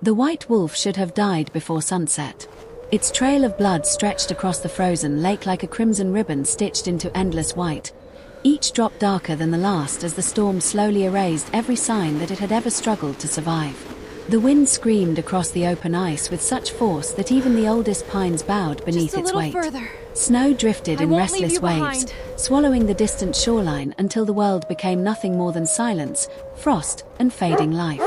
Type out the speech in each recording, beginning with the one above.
The white wolf should have died before sunset. Its trail of blood stretched across the frozen lake like a crimson ribbon stitched into endless white, each drop darker than the last as the storm slowly erased every sign that it had ever struggled to survive. The wind screamed across the open ice with such force that even the oldest pines bowed beneath its weight. Further. Snow drifted in restless waves, swallowing the distant shoreline until the world became nothing more than silence, frost, and fading life.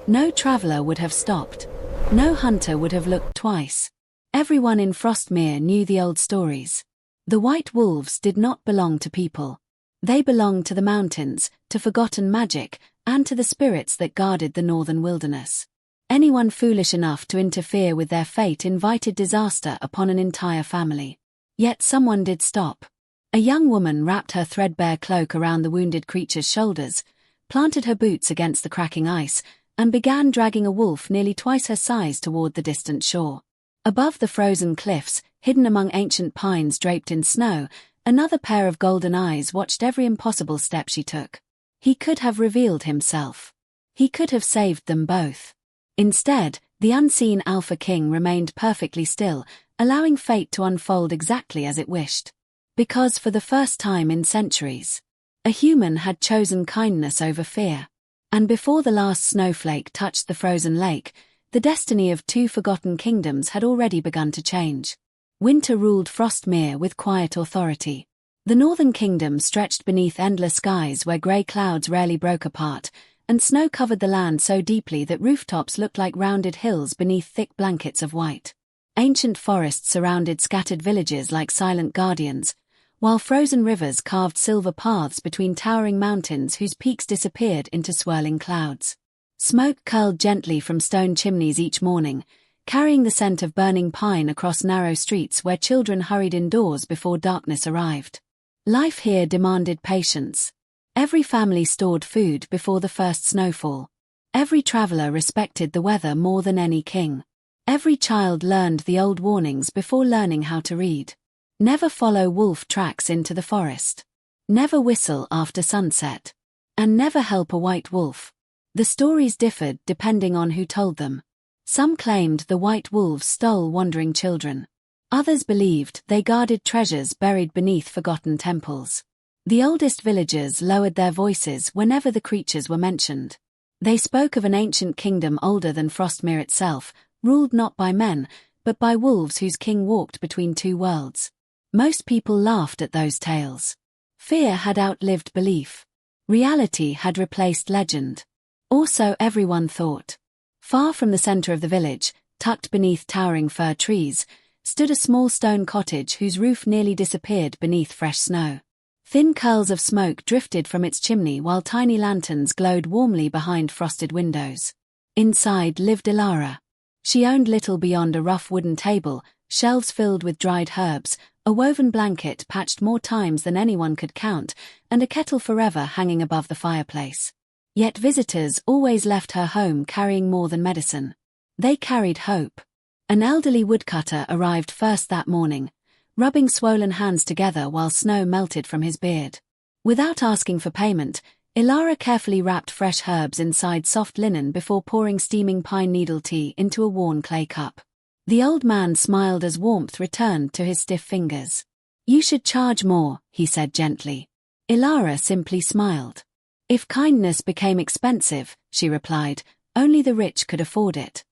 No traveler would have stopped. No hunter would have looked twice. Everyone in Frostmere knew the old stories. The white wolves did not belong to people. They belonged to the mountains, to forgotten magic, and to the spirits that guarded the northern wilderness. Anyone foolish enough to interfere with their fate invited disaster upon an entire family. Yet someone did stop. A young woman wrapped her threadbare cloak around the wounded creature's shoulders, planted her boots against the cracking ice, and began dragging a wolf nearly twice her size toward the distant shore. Above the frozen cliffs, hidden among ancient pines draped in snow, another pair of golden eyes watched every impossible step she took. He could have revealed himself. He could have saved them both. Instead, the unseen Alpha King remained perfectly still, allowing fate to unfold exactly as it wished. Because for the first time in centuries, a human had chosen kindness over fear. And before the last snowflake touched the frozen lake, the destiny of two forgotten kingdoms had already begun to change. Winter ruled Frostmere with quiet authority. The northern kingdom stretched beneath endless skies where grey clouds rarely broke apart, and snow covered the land so deeply that rooftops looked like rounded hills beneath thick blankets of white. Ancient forests surrounded scattered villages like silent guardians, while frozen rivers carved silver paths between towering mountains whose peaks disappeared into swirling clouds. Smoke curled gently from stone chimneys each morning, carrying the scent of burning pine across narrow streets where children hurried indoors before darkness arrived. Life here demanded patience. Every family stored food before the first snowfall. Every traveler respected the weather more than any king. Every child learned the old warnings before learning how to read. Never follow wolf tracks into the forest. Never whistle after sunset. And never help a white wolf. The stories differed depending on who told them. Some claimed the white wolves stole wandering children. Others believed they guarded treasures buried beneath forgotten temples. The oldest villagers lowered their voices whenever the creatures were mentioned. They spoke of an ancient kingdom older than Frostmere itself, ruled not by men, but by wolves whose king walked between two worlds. Most people laughed at those tales. Fear had outlived belief. Reality had replaced legend. Or so everyone thought. Far from the center of the village, tucked beneath towering fir trees, stood a small stone cottage whose roof nearly disappeared beneath fresh snow. Thin curls of smoke drifted from its chimney while tiny lanterns glowed warmly behind frosted windows. Inside lived Elara. She owned little beyond a rough wooden table, shelves filled with dried herbs, a woven blanket patched more times than anyone could count, and a kettle forever hanging above the fireplace. Yet visitors always left her home carrying more than medicine. They carried hope. An elderly woodcutter arrived first that morning, rubbing swollen hands together while snow melted from his beard. Without asking for payment, Elara carefully wrapped fresh herbs inside soft linen before pouring steaming pine needle tea into a worn clay cup. The old man smiled as warmth returned to his stiff fingers. "You should charge more," he said gently. Elara simply smiled. "If kindness became expensive," she replied, "only the rich could afford it."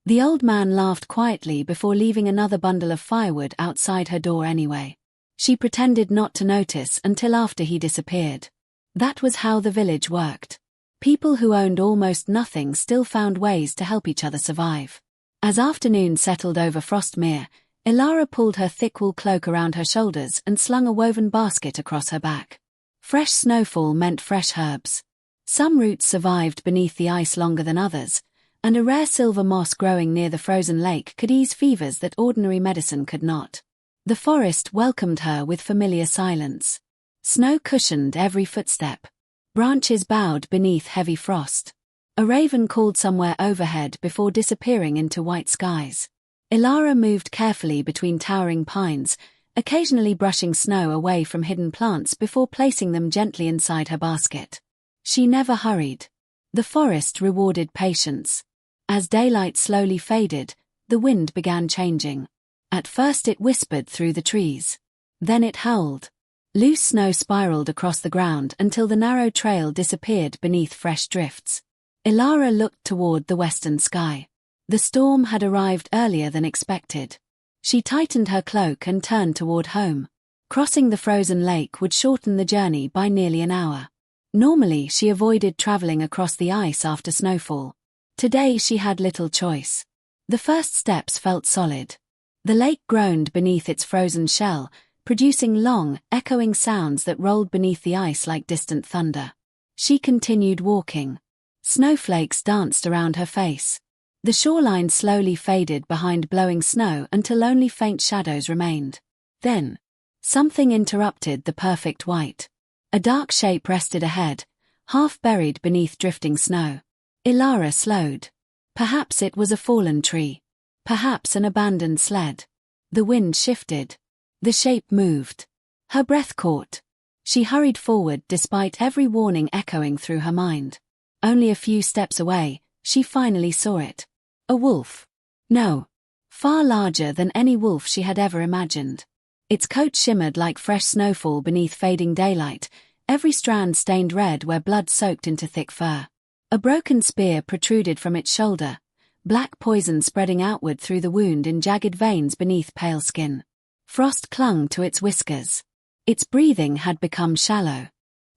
The old man laughed quietly before leaving another bundle of firewood outside her door anyway. She pretended not to notice until after he disappeared. That was how the village worked. People who owned almost nothing still found ways to help each other survive. As afternoon settled over Frostmere, Elara pulled her thick wool cloak around her shoulders and slung a woven basket across her back. Fresh snowfall meant fresh herbs. Some roots survived beneath the ice longer than others, and a rare silver moss growing near the frozen lake could ease fevers that ordinary medicine could not. The forest welcomed her with familiar silence. Snow cushioned every footstep. Branches bowed beneath heavy frost. A raven called somewhere overhead before disappearing into white skies. Elara moved carefully between towering pines, occasionally brushing snow away from hidden plants before placing them gently inside her basket. She never hurried. The forest rewarded patience. As daylight slowly faded, the wind began changing. At first it whispered through the trees. Then it howled. Loose snow spiraled across the ground until the narrow trail disappeared beneath fresh drifts. Elara looked toward the western sky. The storm had arrived earlier than expected. She tightened her cloak and turned toward home. Crossing the frozen lake would shorten the journey by nearly an hour. Normally she avoided traveling across the ice after snowfall. Today she had little choice. The first steps felt solid. The lake groaned beneath its frozen shell, producing long, echoing sounds that rolled beneath the ice like distant thunder. She continued walking. Snowflakes danced around her face. The shoreline slowly faded behind blowing snow until only faint shadows remained. Then, something interrupted the perfect white. A dark shape rested ahead, half buried beneath drifting snow. Elara slowed. Perhaps it was a fallen tree. Perhaps an abandoned sled. The wind shifted. The shape moved. Her breath caught. She hurried forward despite every warning echoing through her mind. Only a few steps away, she finally saw it. A wolf. No. Far larger than any wolf she had ever imagined. Its coat shimmered like fresh snowfall beneath fading daylight, every strand stained red where blood soaked into thick fur. A broken spear protruded from its shoulder, black poison spreading outward through the wound in jagged veins beneath pale skin. Frost clung to its whiskers. Its breathing had become shallow.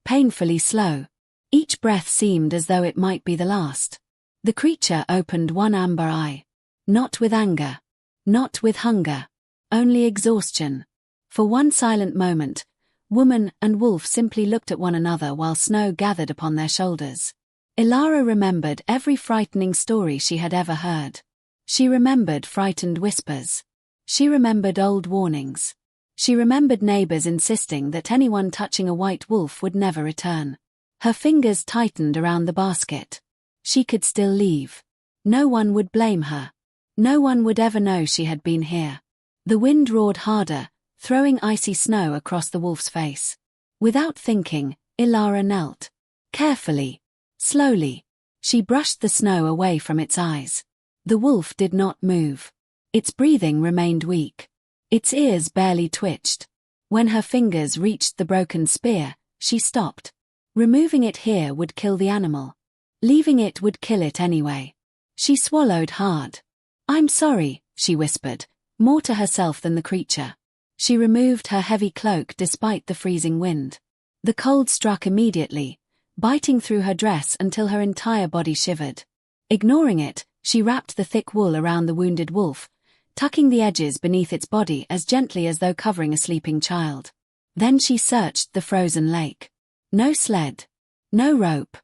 Painfully slow. Each breath seemed as though it might be the last. The creature opened one amber eye. Not with anger. Not with hunger. Only exhaustion. For one silent moment, woman and wolf simply looked at one another while snow gathered upon their shoulders. Elara remembered every frightening story she had ever heard. She remembered frightened whispers. She remembered old warnings. She remembered neighbors insisting that anyone touching a white wolf would never return. Her fingers tightened around the basket. She could still leave. No one would blame her. No one would ever know she had been here. The wind roared harder, throwing icy snow across the wolf's face. Without thinking, Elara knelt. Carefully. Slowly. She brushed the snow away from its eyes. The wolf did not move. Its breathing remained weak. Its ears barely twitched. When her fingers reached the broken spear, she stopped. Removing it here would kill the animal. Leaving it would kill it anyway. She swallowed hard. "I'm sorry," she whispered, more to herself than the creature. She removed her heavy cloak despite the freezing wind. The cold struck immediately, biting through her dress until her entire body shivered. Ignoring it, she wrapped the thick wool around the wounded wolf, tucking the edges beneath its body as gently as though covering a sleeping child. Then she searched the frozen lake. No sled. No rope.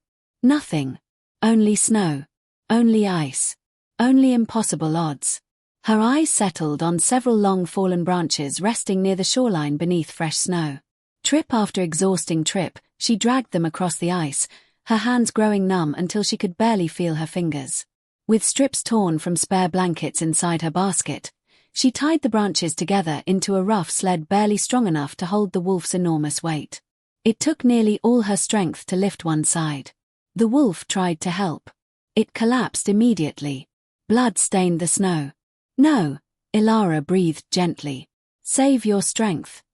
Nothing. Only snow. Only ice. Only impossible odds. Her eyes settled on several long fallen branches resting near the shoreline beneath fresh snow. Trip after exhausting trip, she dragged them across the ice, her hands growing numb until she could barely feel her fingers. With strips torn from spare blankets inside her basket, she tied the branches together into a rough sled barely strong enough to hold the wolf's enormous weight. It took nearly all her strength to lift one side. The wolf tried to help. It collapsed immediately. Blood stained the snow. "No," Elara breathed gently. "Save your strength."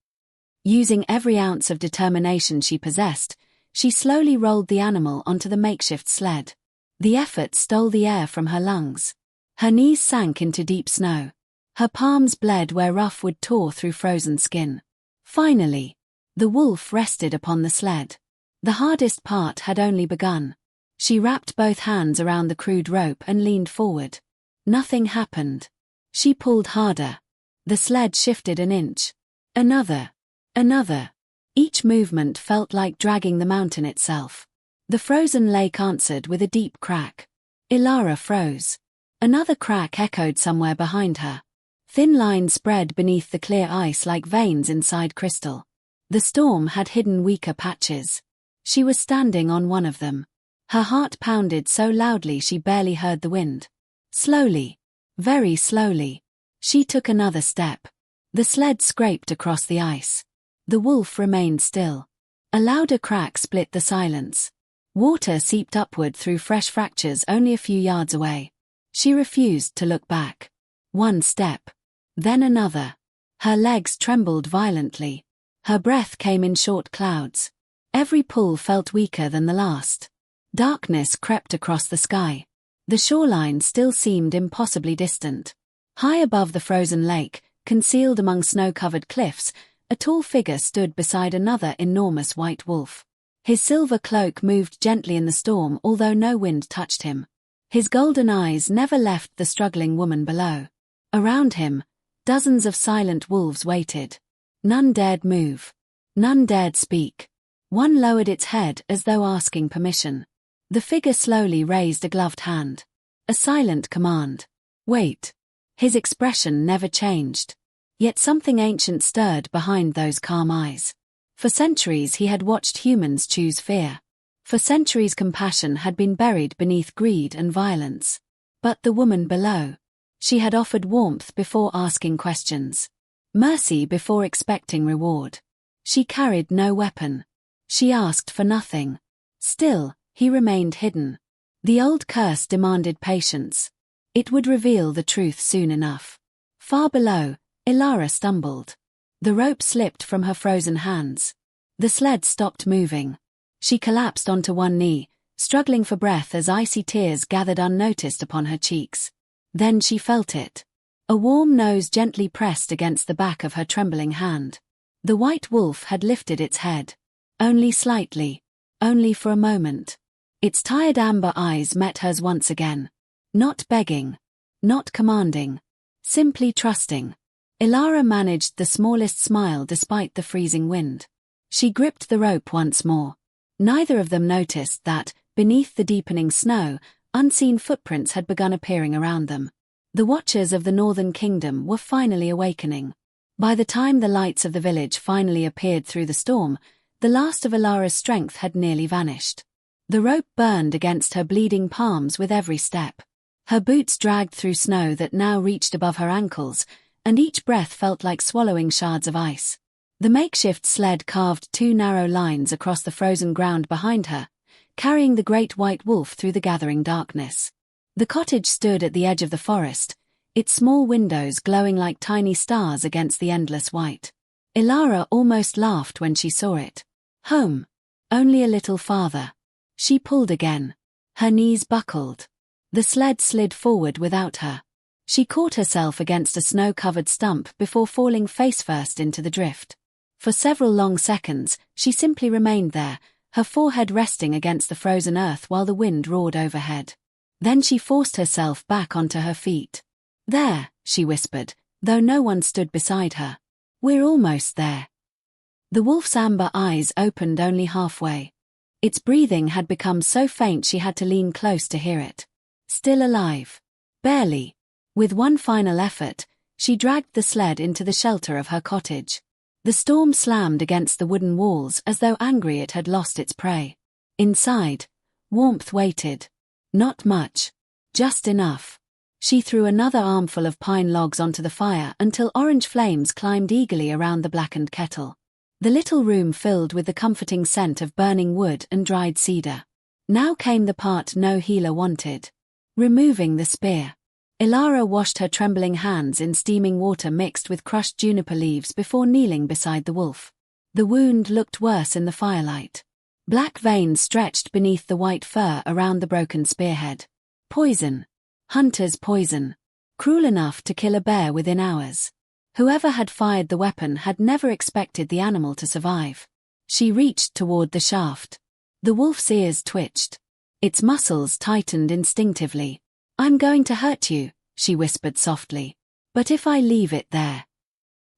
Using every ounce of determination she possessed, she slowly rolled the animal onto the makeshift sled. The effort stole the air from her lungs. Her knees sank into deep snow. Her palms bled where rough wood tore through frozen skin. Finally, the wolf rested upon the sled. The hardest part had only begun. She wrapped both hands around the crude rope and leaned forward. Nothing happened. She pulled harder. The sled shifted an inch. Another. Another. Each movement felt like dragging the mountain itself. The frozen lake answered with a deep crack. Elara froze. Another crack echoed somewhere behind her. Thin lines spread beneath the clear ice like veins inside crystal. The storm had hidden weaker patches. She was standing on one of them. Her heart pounded so loudly she barely heard the wind. Slowly, very slowly, she took another step. The sled scraped across the ice. The wolf remained still. A louder crack split the silence. Water seeped upward through fresh fractures only a few yards away. She refused to look back. One step. Then another. Her legs trembled violently. Her breath came in short clouds. Every pull felt weaker than the last. Darkness crept across the sky. The shoreline still seemed impossibly distant. High above the frozen lake, concealed among snow-covered cliffs, a tall figure stood beside another enormous white wolf. His silver cloak moved gently in the storm, although no wind touched him. His golden eyes never left the struggling woman below. Around him, dozens of silent wolves waited. None dared move. None dared speak. One lowered its head as though asking permission. The figure slowly raised a gloved hand. A silent command. Wait. His expression never changed. Yet something ancient stirred behind those calm eyes. For centuries he had watched humans choose fear. For centuries compassion had been buried beneath greed and violence. But the woman below. She had offered warmth before asking questions. Mercy before expecting reward. She carried no weapon. She asked for nothing. Still, he remained hidden. The old curse demanded patience. It would reveal the truth soon enough. Far below, Elara stumbled. The rope slipped from her frozen hands. The sled stopped moving. She collapsed onto one knee, struggling for breath as icy tears gathered unnoticed upon her cheeks. Then she felt it. A warm nose gently pressed against the back of her trembling hand. The white wolf had lifted its head. Only slightly. Only for a moment. Its tired amber eyes met hers once again. Not begging. Not commanding. Simply trusting. Elara managed the smallest smile despite the freezing wind. She gripped the rope once more. Neither of them noticed that, beneath the deepening snow, unseen footprints had begun appearing around them. The watchers of the Northern Kingdom were finally awakening. By the time the lights of the village finally appeared through the storm, the last of Elara's strength had nearly vanished. The rope burned against her bleeding palms with every step. Her boots dragged through snow that now reached above her ankles, and each breath felt like swallowing shards of ice. The makeshift sled carved two narrow lines across the frozen ground behind her, carrying the great white wolf through the gathering darkness. The cottage stood at the edge of the forest, its small windows glowing like tiny stars against the endless white. Elara almost laughed when she saw it. Home. Only a little farther. She pulled again. Her knees buckled. The sled slid forward without her. She caught herself against a snow-covered stump before falling face-first into the drift. For several long seconds, she simply remained there, her forehead resting against the frozen earth while the wind roared overhead. Then she forced herself back onto her feet. There, she whispered, though no one stood beside her. We're almost there. The wolf's amber eyes opened only halfway. Its breathing had become so faint she had to lean close to hear it. Still alive. Barely. With one final effort, she dragged the sled into the shelter of her cottage. The storm slammed against the wooden walls as though angry it had lost its prey. Inside, warmth waited. Not much. Just enough. She threw another armful of pine logs onto the fire until orange flames climbed eagerly around the blackened kettle. The little room filled with the comforting scent of burning wood and dried cedar. Now came the part no healer wanted. Removing the spear. Elara washed her trembling hands in steaming water mixed with crushed juniper leaves before kneeling beside the wolf. The wound looked worse in the firelight. Black veins stretched beneath the white fur around the broken spearhead. Poison. Hunter's poison. Cruel enough to kill a bear within hours. Whoever had fired the weapon had never expected the animal to survive. She reached toward the shaft. The wolf's ears twitched. Its muscles tightened instinctively. I'm going to hurt you, she whispered softly. But if I leave it there.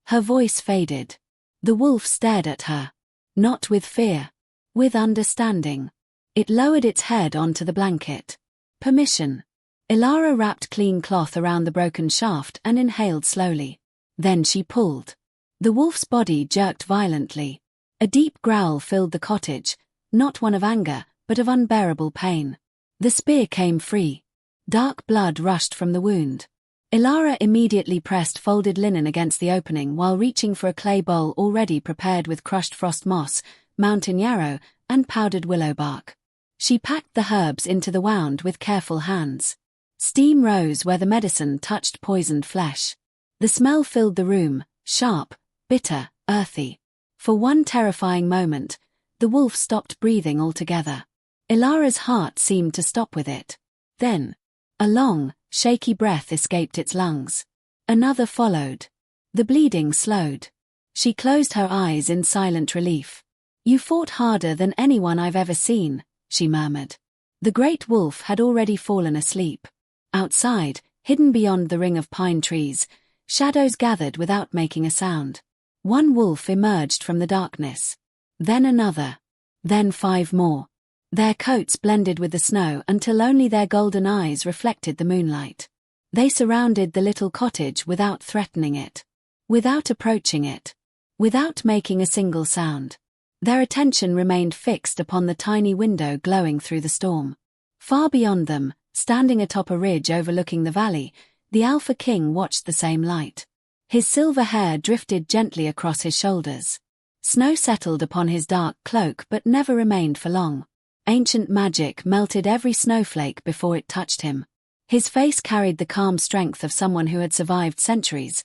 Her voice faded. The wolf stared at her. Not with fear. With understanding. It lowered its head onto the blanket. Permission. Elara wrapped clean cloth around the broken shaft and inhaled slowly. Then she pulled. The wolf's body jerked violently. A deep growl filled the cottage, not one of anger, but of unbearable pain. The spear came free. Dark blood rushed from the wound. Elara immediately pressed folded linen against the opening while reaching for a clay bowl already prepared with crushed frost moss, mountain yarrow, and powdered willow bark. She packed the herbs into the wound with careful hands. Steam rose where the medicine touched poisoned flesh. The smell filled the room, sharp, bitter, earthy. For one terrifying moment, the wolf stopped breathing altogether. Elara's heart seemed to stop with it. Then, a long, shaky breath escaped its lungs. Another followed. The bleeding slowed. She closed her eyes in silent relief. "You fought harder than anyone I've ever seen," she murmured. The great wolf had already fallen asleep. Outside, hidden beyond the ring of pine trees, shadows gathered without making a sound. One wolf emerged from the darkness. Then another. Then 5 more. Their coats blended with the snow until only their golden eyes reflected the moonlight. They surrounded the little cottage without threatening it. Without approaching it. Without making a single sound. Their attention remained fixed upon the tiny window glowing through the storm. Far beyond them, standing atop a ridge overlooking the valley, the Alpha King watched the same light. His silver hair drifted gently across his shoulders. Snow settled upon his dark cloak but never remained for long. Ancient magic melted every snowflake before it touched him. His face carried the calm strength of someone who had survived centuries,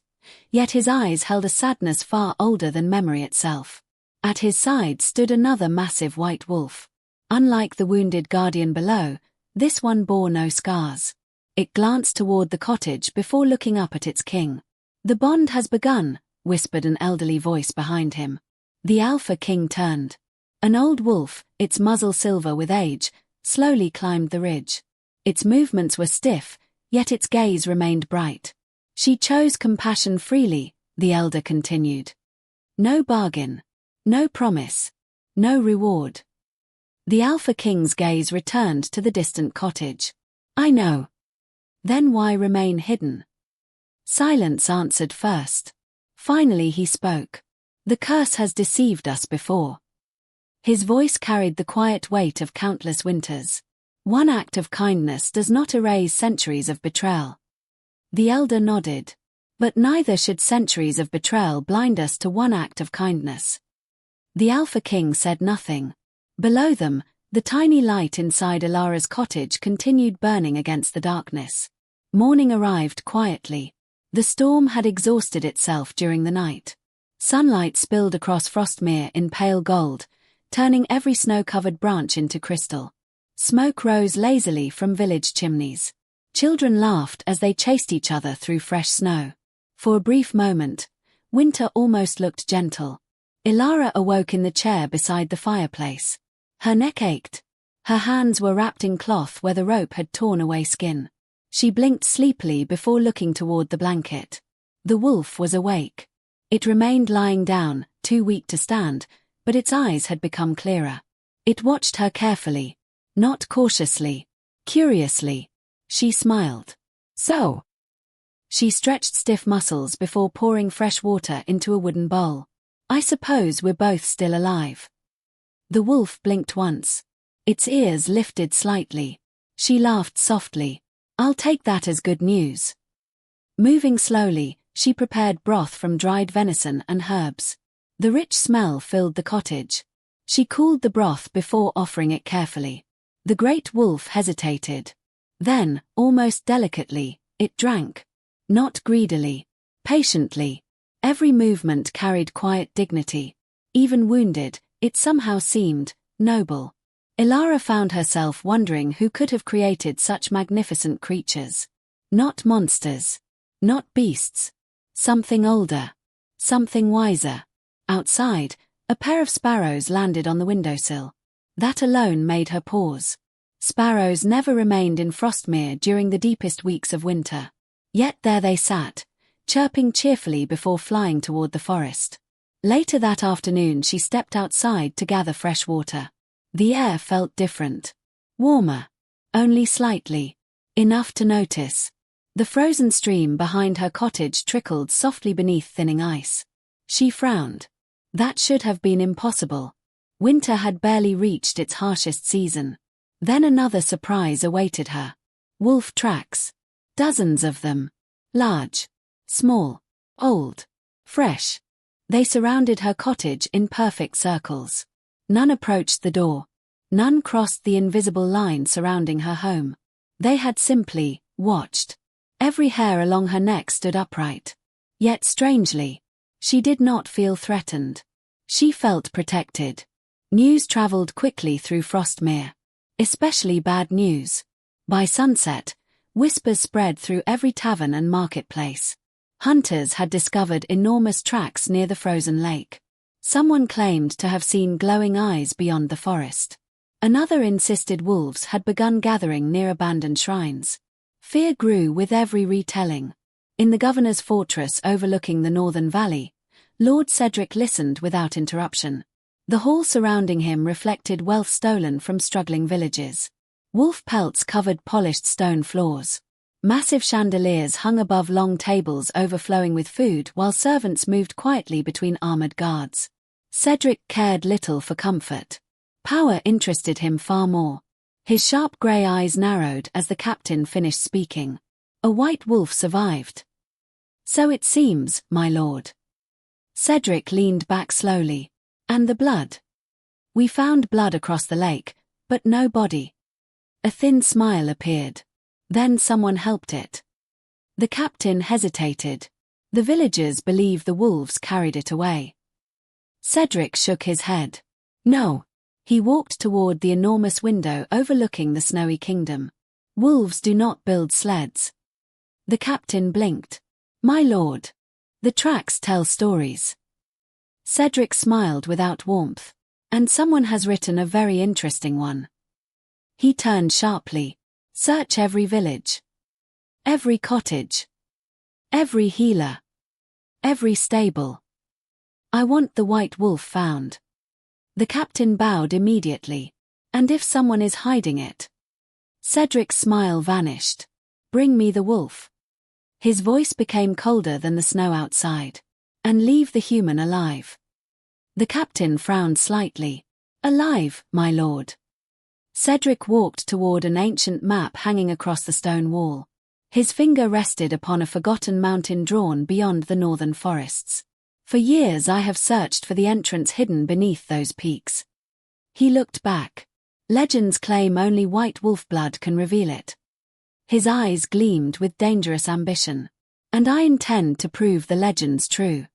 yet his eyes held a sadness far older than memory itself. At his side stood another massive white wolf. Unlike the wounded guardian below, this one bore no scars. It glanced toward the cottage before looking up at its king. "The bond has begun," whispered an elderly voice behind him. The Alpha King turned. An old wolf, its muzzle silver with age, slowly climbed the ridge. Its movements were stiff, yet its gaze remained bright. "She chose compassion freely," the elder continued. "No bargain. No promise. No reward." The Alpha King's gaze returned to the distant cottage. "I know. Then why remain hidden?" Silence answered first. Finally he spoke. "The curse has deceived us before." His voice carried the quiet weight of countless winters. One act of kindness does not erase centuries of betrayal. The elder nodded. But neither should centuries of betrayal blind us to one act of kindness. The Alpha King said nothing. Below them, the tiny light inside Elara's cottage continued burning against the darkness. Morning arrived quietly. The storm had exhausted itself during the night. Sunlight spilled across Frostmere in pale gold, turning every snow-covered branch into crystal. Smoke rose lazily from village chimneys. Children laughed as they chased each other through fresh snow. For a brief moment, winter almost looked gentle. Elara awoke in the chair beside the fireplace. Her neck ached. Her hands were wrapped in cloth where the rope had torn away skin. She blinked sleepily before looking toward the blanket. The wolf was awake. It remained lying down, too weak to stand, but its eyes had become clearer. It watched her carefully. Not cautiously. Curiously. She smiled. "So?" She stretched stiff muscles before pouring fresh water into a wooden bowl. "I suppose we're both still alive." The wolf blinked once. Its ears lifted slightly. She laughed softly. "I'll take that as good news." Moving slowly, she prepared broth from dried venison and herbs. The rich smell filled the cottage. She cooled the broth before offering it carefully. The great wolf hesitated. Then, almost delicately, it drank. Not greedily. Patiently. Every movement carried quiet dignity. Even wounded, it somehow seemed noble. Elara found herself wondering who could have created such magnificent creatures. Not monsters. Not beasts. Something older. Something wiser. Outside, a pair of sparrows landed on the windowsill. That alone made her pause. Sparrows never remained in Frostmere during the deepest weeks of winter. Yet there they sat, chirping cheerfully before flying toward the forest. Later that afternoon she stepped outside to gather fresh water. The air felt different. Warmer. Only slightly. Enough to notice. The frozen stream behind her cottage trickled softly beneath thinning ice. She frowned. That should have been impossible. Winter had barely reached its harshest season. Then another surprise awaited her. Wolf tracks. Dozens of them. Large. Small. Old. Fresh. They surrounded her cottage in perfect circles. None approached the door. None crossed the invisible line surrounding her home. They had simply watched. Every hair along her neck stood upright. Yet strangely, she did not feel threatened. She felt protected. News traveled quickly through Frostmere. Especially bad news. By sunset, whispers spread through every tavern and marketplace. Hunters had discovered enormous tracks near the frozen lake. Someone claimed to have seen glowing eyes beyond the forest. Another insisted wolves had begun gathering near abandoned shrines. Fear grew with every retelling. In the governor's fortress overlooking the northern valley, Lord Cedric listened without interruption. The hall surrounding him reflected wealth stolen from struggling villages. Wolf pelts covered polished stone floors. Massive chandeliers hung above long tables overflowing with food while servants moved quietly between armored guards. Cedric cared little for comfort. Power interested him far more. His sharp grey eyes narrowed as the captain finished speaking. A white wolf survived. So it seems, my lord. Cedric leaned back slowly. And the blood? We found blood across the lake, but no body. A thin smile appeared. Then someone helped it. The captain hesitated. The villagers believe the wolves carried it away. Cedric shook his head. No. He walked toward the enormous window overlooking the snowy kingdom. Wolves do not build sleds. The captain blinked. My lord. The tracks tell stories. Cedric smiled without warmth. And someone has written a very interesting one. He turned sharply. Search every village. Every cottage. Every healer. Every stable. I want the white wolf found. The captain bowed immediately. And if someone is hiding it? Cedric's smile vanished. Bring me the wolf. His voice became colder than the snow outside. And leave the human alive. The captain frowned slightly. Alive, my lord. Cedric walked toward an ancient map hanging across the stone wall. His finger rested upon a forgotten mountain drawn beyond the northern forests. For years I have searched for the entrance hidden beneath those peaks. He looked back. Legends claim only white wolf blood can reveal it. His eyes gleamed with dangerous ambition. And I intend to prove the legends true.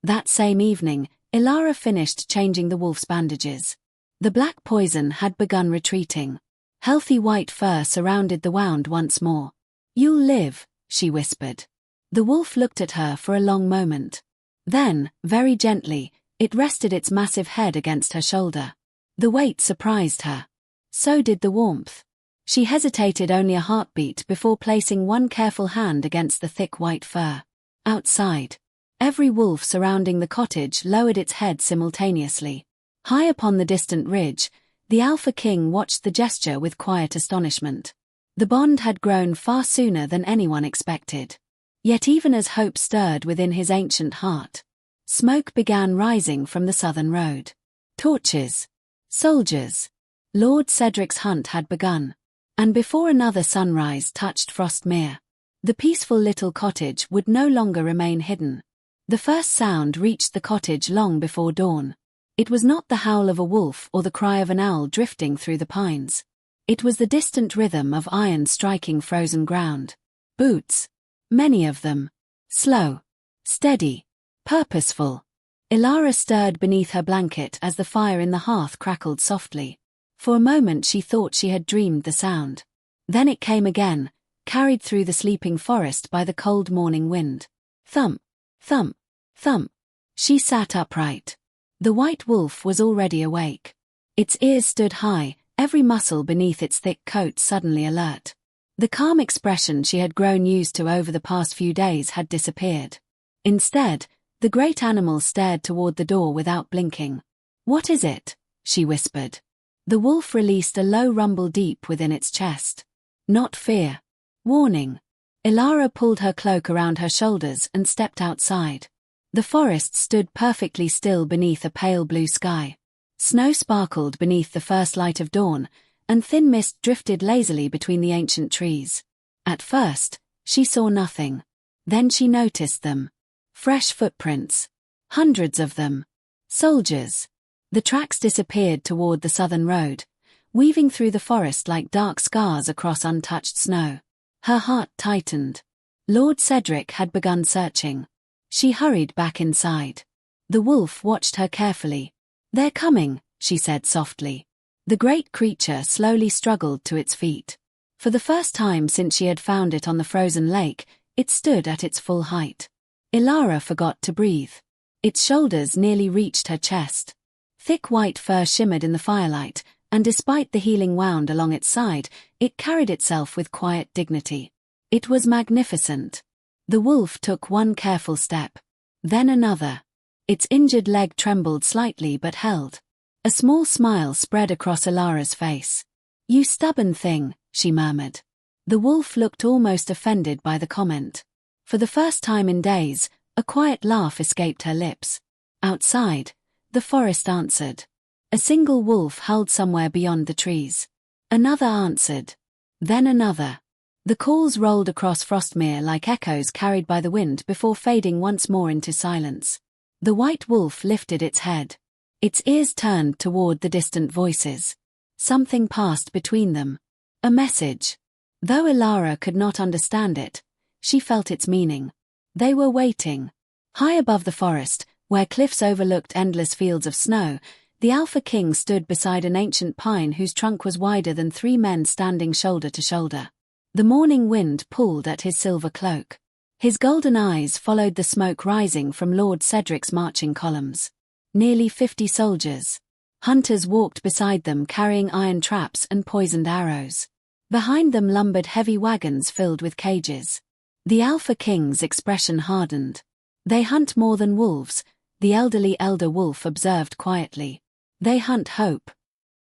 That same evening, Elara finished changing the wolf's bandages. The black poison had begun retreating. Healthy white fur surrounded the wound once more. You'll live, she whispered. The wolf looked at her for a long moment. Then, very gently, it rested its massive head against her shoulder. The weight surprised her. So did the warmth. She hesitated only a heartbeat before placing one careful hand against the thick white fur. Outside, every wolf surrounding the cottage lowered its head simultaneously. High upon the distant ridge, the Alpha King watched the gesture with quiet astonishment. The bond had grown far sooner than anyone expected. Yet even as hope stirred within his ancient heart, smoke began rising from the southern road. Torches. Soldiers. Lord Cedric's hunt had begun. And before another sunrise touched Frostmere, the peaceful little cottage would no longer remain hidden. The first sound reached the cottage long before dawn. It was not the howl of a wolf or the cry of an owl drifting through the pines. It was the distant rhythm of iron striking frozen ground. Boots. Many of them. Slow. Steady. Purposeful. Elara stirred beneath her blanket as the fire in the hearth crackled softly. For a moment she thought she had dreamed the sound. Then it came again, carried through the sleeping forest by the cold morning wind. Thump. Thump. Thump. She sat upright. The white wolf was already awake. Its ears stood high, every muscle beneath its thick coat suddenly alert. The calm expression she had grown used to over the past few days had disappeared. Instead, the great animal stared toward the door without blinking. What is it? She whispered. The wolf released a low rumble deep within its chest. Not fear. Warning. Elara pulled her cloak around her shoulders and stepped outside. The forest stood perfectly still beneath a pale blue sky. Snow sparkled beneath the first light of dawn, and thin mist drifted lazily between the ancient trees. At first, she saw nothing. Then she noticed them. Fresh footprints. Hundreds of them. Soldiers. The tracks disappeared toward the southern road, weaving through the forest like dark scars across untouched snow. Her heart tightened. Lord Cedric had begun searching. She hurried back inside. The wolf watched her carefully. "They're coming," she said softly. The great creature slowly struggled to its feet. For the first time since she had found it on the frozen lake, it stood at its full height. Elara forgot to breathe. Its shoulders nearly reached her chest. Thick white fur shimmered in the firelight, and despite the healing wound along its side, it carried itself with quiet dignity. It was magnificent. The wolf took one careful step. Then another. Its injured leg trembled slightly but held. A small smile spread across Elara's face. "You stubborn thing," she murmured. The wolf looked almost offended by the comment. For the first time in days, a quiet laugh escaped her lips. Outside, the forest answered. A single wolf howled somewhere beyond the trees. Another answered. Then another. The calls rolled across Frostmere like echoes carried by the wind before fading once more into silence. The white wolf lifted its head. Its ears turned toward the distant voices. Something passed between them. A message. Though Elara could not understand it, she felt its meaning. They were waiting. High above the forest, where cliffs overlooked endless fields of snow, the Alpha King stood beside an ancient pine whose trunk was wider than three men standing shoulder to shoulder. The morning wind pulled at his silver cloak. His golden eyes followed the smoke rising from Lord Cedric's marching columns. Nearly 50 soldiers. Hunters walked beside them carrying iron traps and poisoned arrows. Behind them lumbered heavy wagons filled with cages. The Alpha King's expression hardened. "They hunt more than wolves," the elderly elder wolf observed quietly. "They hunt hope."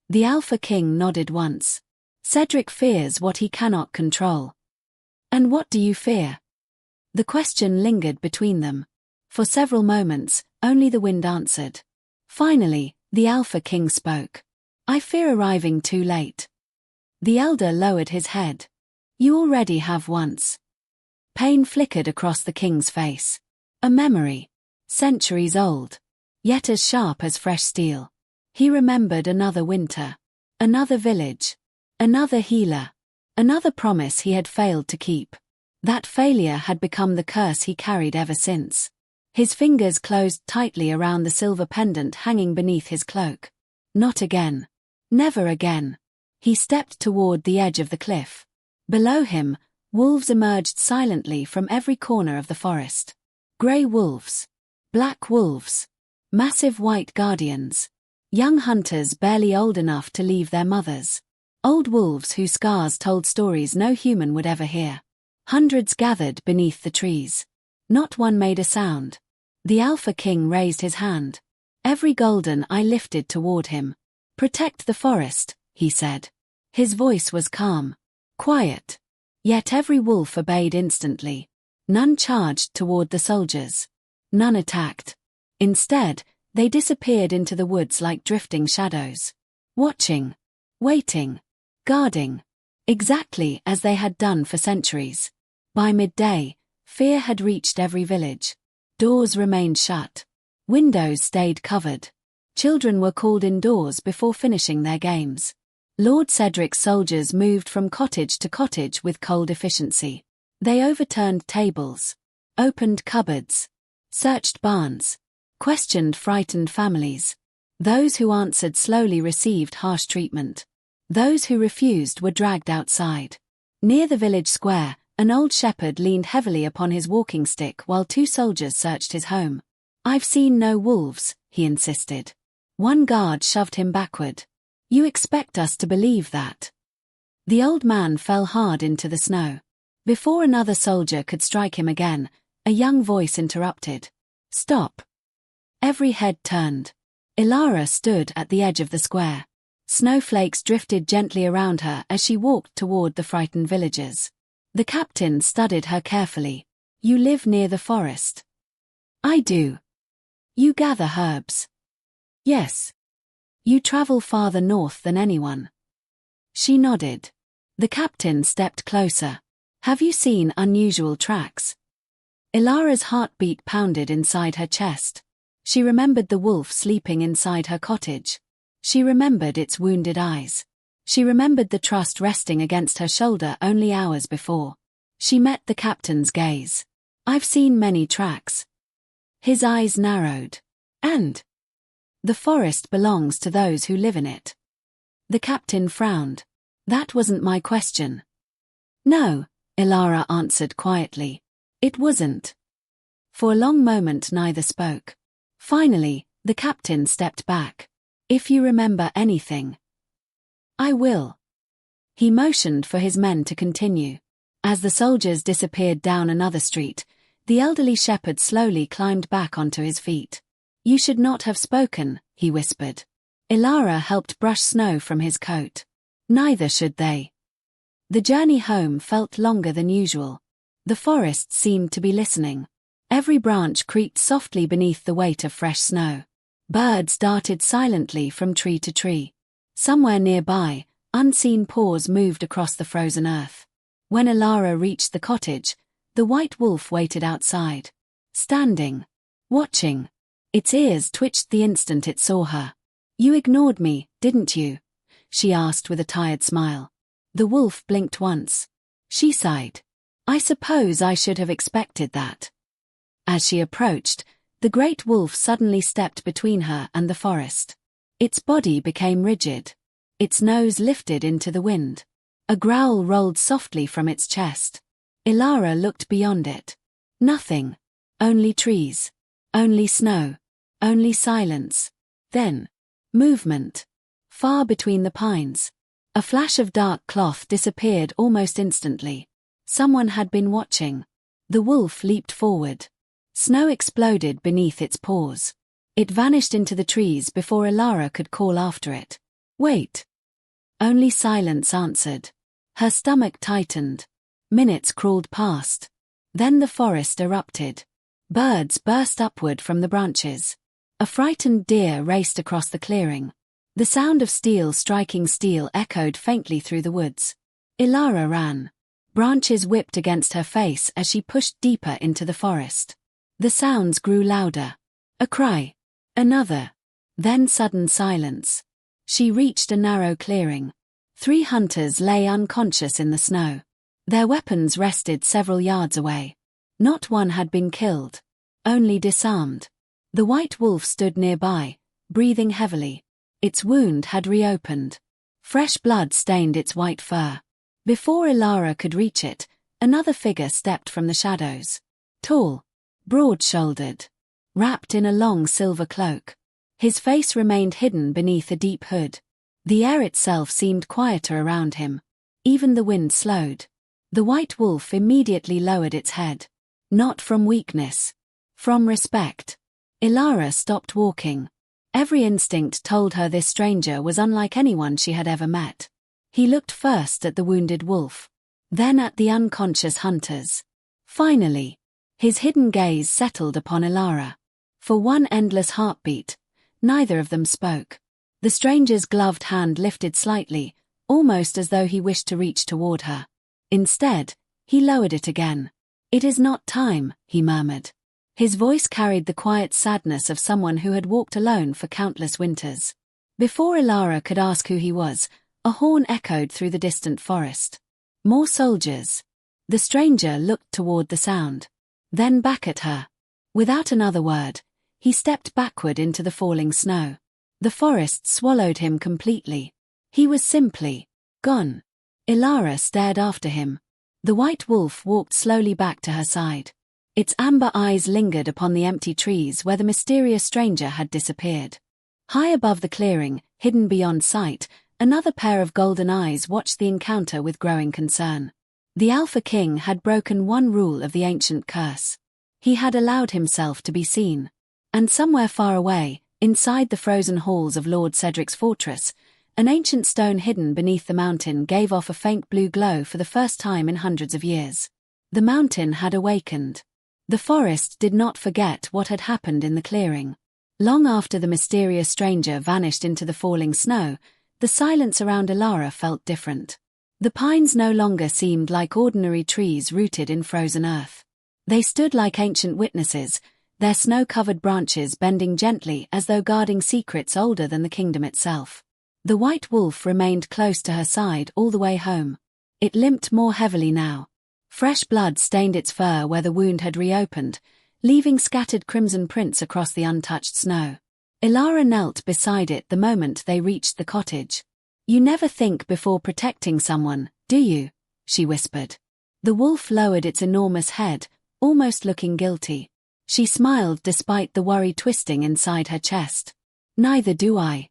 The Alpha King nodded once. "Cedric fears what he cannot control." "And what do you fear?" The question lingered between them. For several moments, only the wind answered. Finally, the Alpha King spoke. "I fear arriving too late." The elder lowered his head. "You already have once." Pain flickered across the king's face. A memory. Centuries old. Yet as sharp as fresh steel. He remembered another winter. Another village. Another healer. Another promise he had failed to keep. That failure had become the curse he carried ever since. His fingers closed tightly around the silver pendant hanging beneath his cloak. Not again. Never again. He stepped toward the edge of the cliff. Below him, wolves emerged silently from every corner of the forest. Grey wolves. Black wolves. Massive white guardians. Young hunters barely old enough to leave their mothers. Old wolves whose scars told stories no human would ever hear. Hundreds gathered beneath the trees. Not one made a sound. The Alpha King raised his hand. Every golden eye lifted toward him. "Protect the forest," he said. His voice was calm. Quiet. Yet every wolf obeyed instantly. None charged toward the soldiers. None attacked. Instead, they disappeared into the woods like drifting shadows. Watching. Waiting. Guarding. Exactly as they had done for centuries. By midday, fear had reached every village. Doors remained shut. Windows stayed covered. Children were called indoors before finishing their games. Lord Cedric's soldiers moved from cottage to cottage with cold efficiency. They overturned tables, opened cupboards, searched barns, questioned frightened families. Those who answered slowly received harsh treatment. Those who refused were dragged outside. Near the village square, an old shepherd leaned heavily upon his walking stick while two soldiers searched his home. "I've seen no wolves," he insisted. One guard shoved him backward. "You expect us to believe that?" The old man fell hard into the snow. Before another soldier could strike him again, a young voice interrupted. "Stop." Every head turned. Elara stood at the edge of the square. Snowflakes drifted gently around her as she walked toward the frightened villagers. The captain studied her carefully. "You live near the forest." "I do." "You gather herbs." "Yes." "You travel farther north than anyone." She nodded. The captain stepped closer. "Have you seen unusual tracks?" Elara's heartbeat pounded inside her chest. She remembered the wolf sleeping inside her cottage. She remembered its wounded eyes. She remembered the trust resting against her shoulder only hours before. She met the captain's gaze. "I've seen many tracks." His eyes narrowed. "And the forest belongs to those who live in it." The captain frowned. "That wasn't my question." "No," Elara answered quietly. "It wasn't." For a long moment neither spoke. Finally, the captain stepped back. "If you remember anything, I will." He motioned for his men to continue. As the soldiers disappeared down another street, the elderly shepherd slowly climbed back onto his feet. "You should not have spoken," he whispered. Elara helped brush snow from his coat. "Neither should they." The journey home felt longer than usual. The forest seemed to be listening. Every branch creaked softly beneath the weight of fresh snow. Birds darted silently from tree to tree. Somewhere nearby, unseen paws moved across the frozen earth. When Elara reached the cottage, the white wolf waited outside. Standing. Watching. Its ears twitched the instant it saw her. "You ignored me, didn't you?" she asked with a tired smile. The wolf blinked once. She sighed. "I suppose I should have expected that." As she approached, the great wolf suddenly stepped between her and the forest. Its body became rigid. Its nose lifted into the wind. A growl rolled softly from its chest. Elara looked beyond it. Nothing. Only trees. Only snow. Only silence. Then, movement. Far between the pines. A flash of dark cloth disappeared almost instantly. Someone had been watching. The wolf leaped forward. Snow exploded beneath its paws. It vanished into the trees before Elara could call after it. "Wait." Only silence answered. Her stomach tightened. Minutes crawled past. Then the forest erupted. Birds burst upward from the branches. A frightened deer raced across the clearing. The sound of steel striking steel echoed faintly through the woods. Elara ran. Branches whipped against her face as she pushed deeper into the forest. The sounds grew louder. A cry. Another. Then sudden silence. She reached a narrow clearing. 3 hunters lay unconscious in the snow. Their weapons rested several yards away. Not one had been killed. Only disarmed. The white wolf stood nearby, breathing heavily. Its wound had reopened. Fresh blood stained its white fur. Before Elara could reach it, another figure stepped from the shadows. Tall. Broad-shouldered. Wrapped in a long silver cloak. His face remained hidden beneath a deep hood. The air itself seemed quieter around him. Even the wind slowed. The white wolf immediately lowered its head. Not from weakness. From respect. Elara stopped walking. Every instinct told her this stranger was unlike anyone she had ever met. He looked first at the wounded wolf. Then at the unconscious hunters. Finally, his hidden gaze settled upon Elara. For one endless heartbeat, neither of them spoke. The stranger's gloved hand lifted slightly, almost as though he wished to reach toward her. Instead, he lowered it again. "It is not time," he murmured. His voice carried the quiet sadness of someone who had walked alone for countless winters. Before Elara could ask who he was, a horn echoed through the distant forest. More soldiers. The stranger looked toward the sound. Then back at her. Without another word, he stepped backward into the falling snow. The forest swallowed him completely. He was simply gone. Elara stared after him. The white wolf walked slowly back to her side. Its amber eyes lingered upon the empty trees where the mysterious stranger had disappeared. High above the clearing, hidden beyond sight, another pair of golden eyes watched the encounter with growing concern. The Alpha King had broken one rule of the ancient curse. He had allowed himself to be seen. And somewhere far away, inside the frozen halls of Lord Cedric's fortress, an ancient stone hidden beneath the mountain gave off a faint blue glow for the first time in hundreds of years. The mountain had awakened. The forest did not forget what had happened in the clearing. Long after the mysterious stranger vanished into the falling snow, the silence around Elara felt different. The pines no longer seemed like ordinary trees rooted in frozen earth. They stood like ancient witnesses, their snow-covered branches bending gently as though guarding secrets older than the kingdom itself. The white wolf remained close to her side all the way home. It limped more heavily now. Fresh blood stained its fur where the wound had reopened, leaving scattered crimson prints across the untouched snow. Elara knelt beside it the moment they reached the cottage. "You never think before protecting someone, do you?" she whispered. The wolf lowered its enormous head, almost looking guilty. She smiled despite the worry twisting inside her chest. "Neither do I."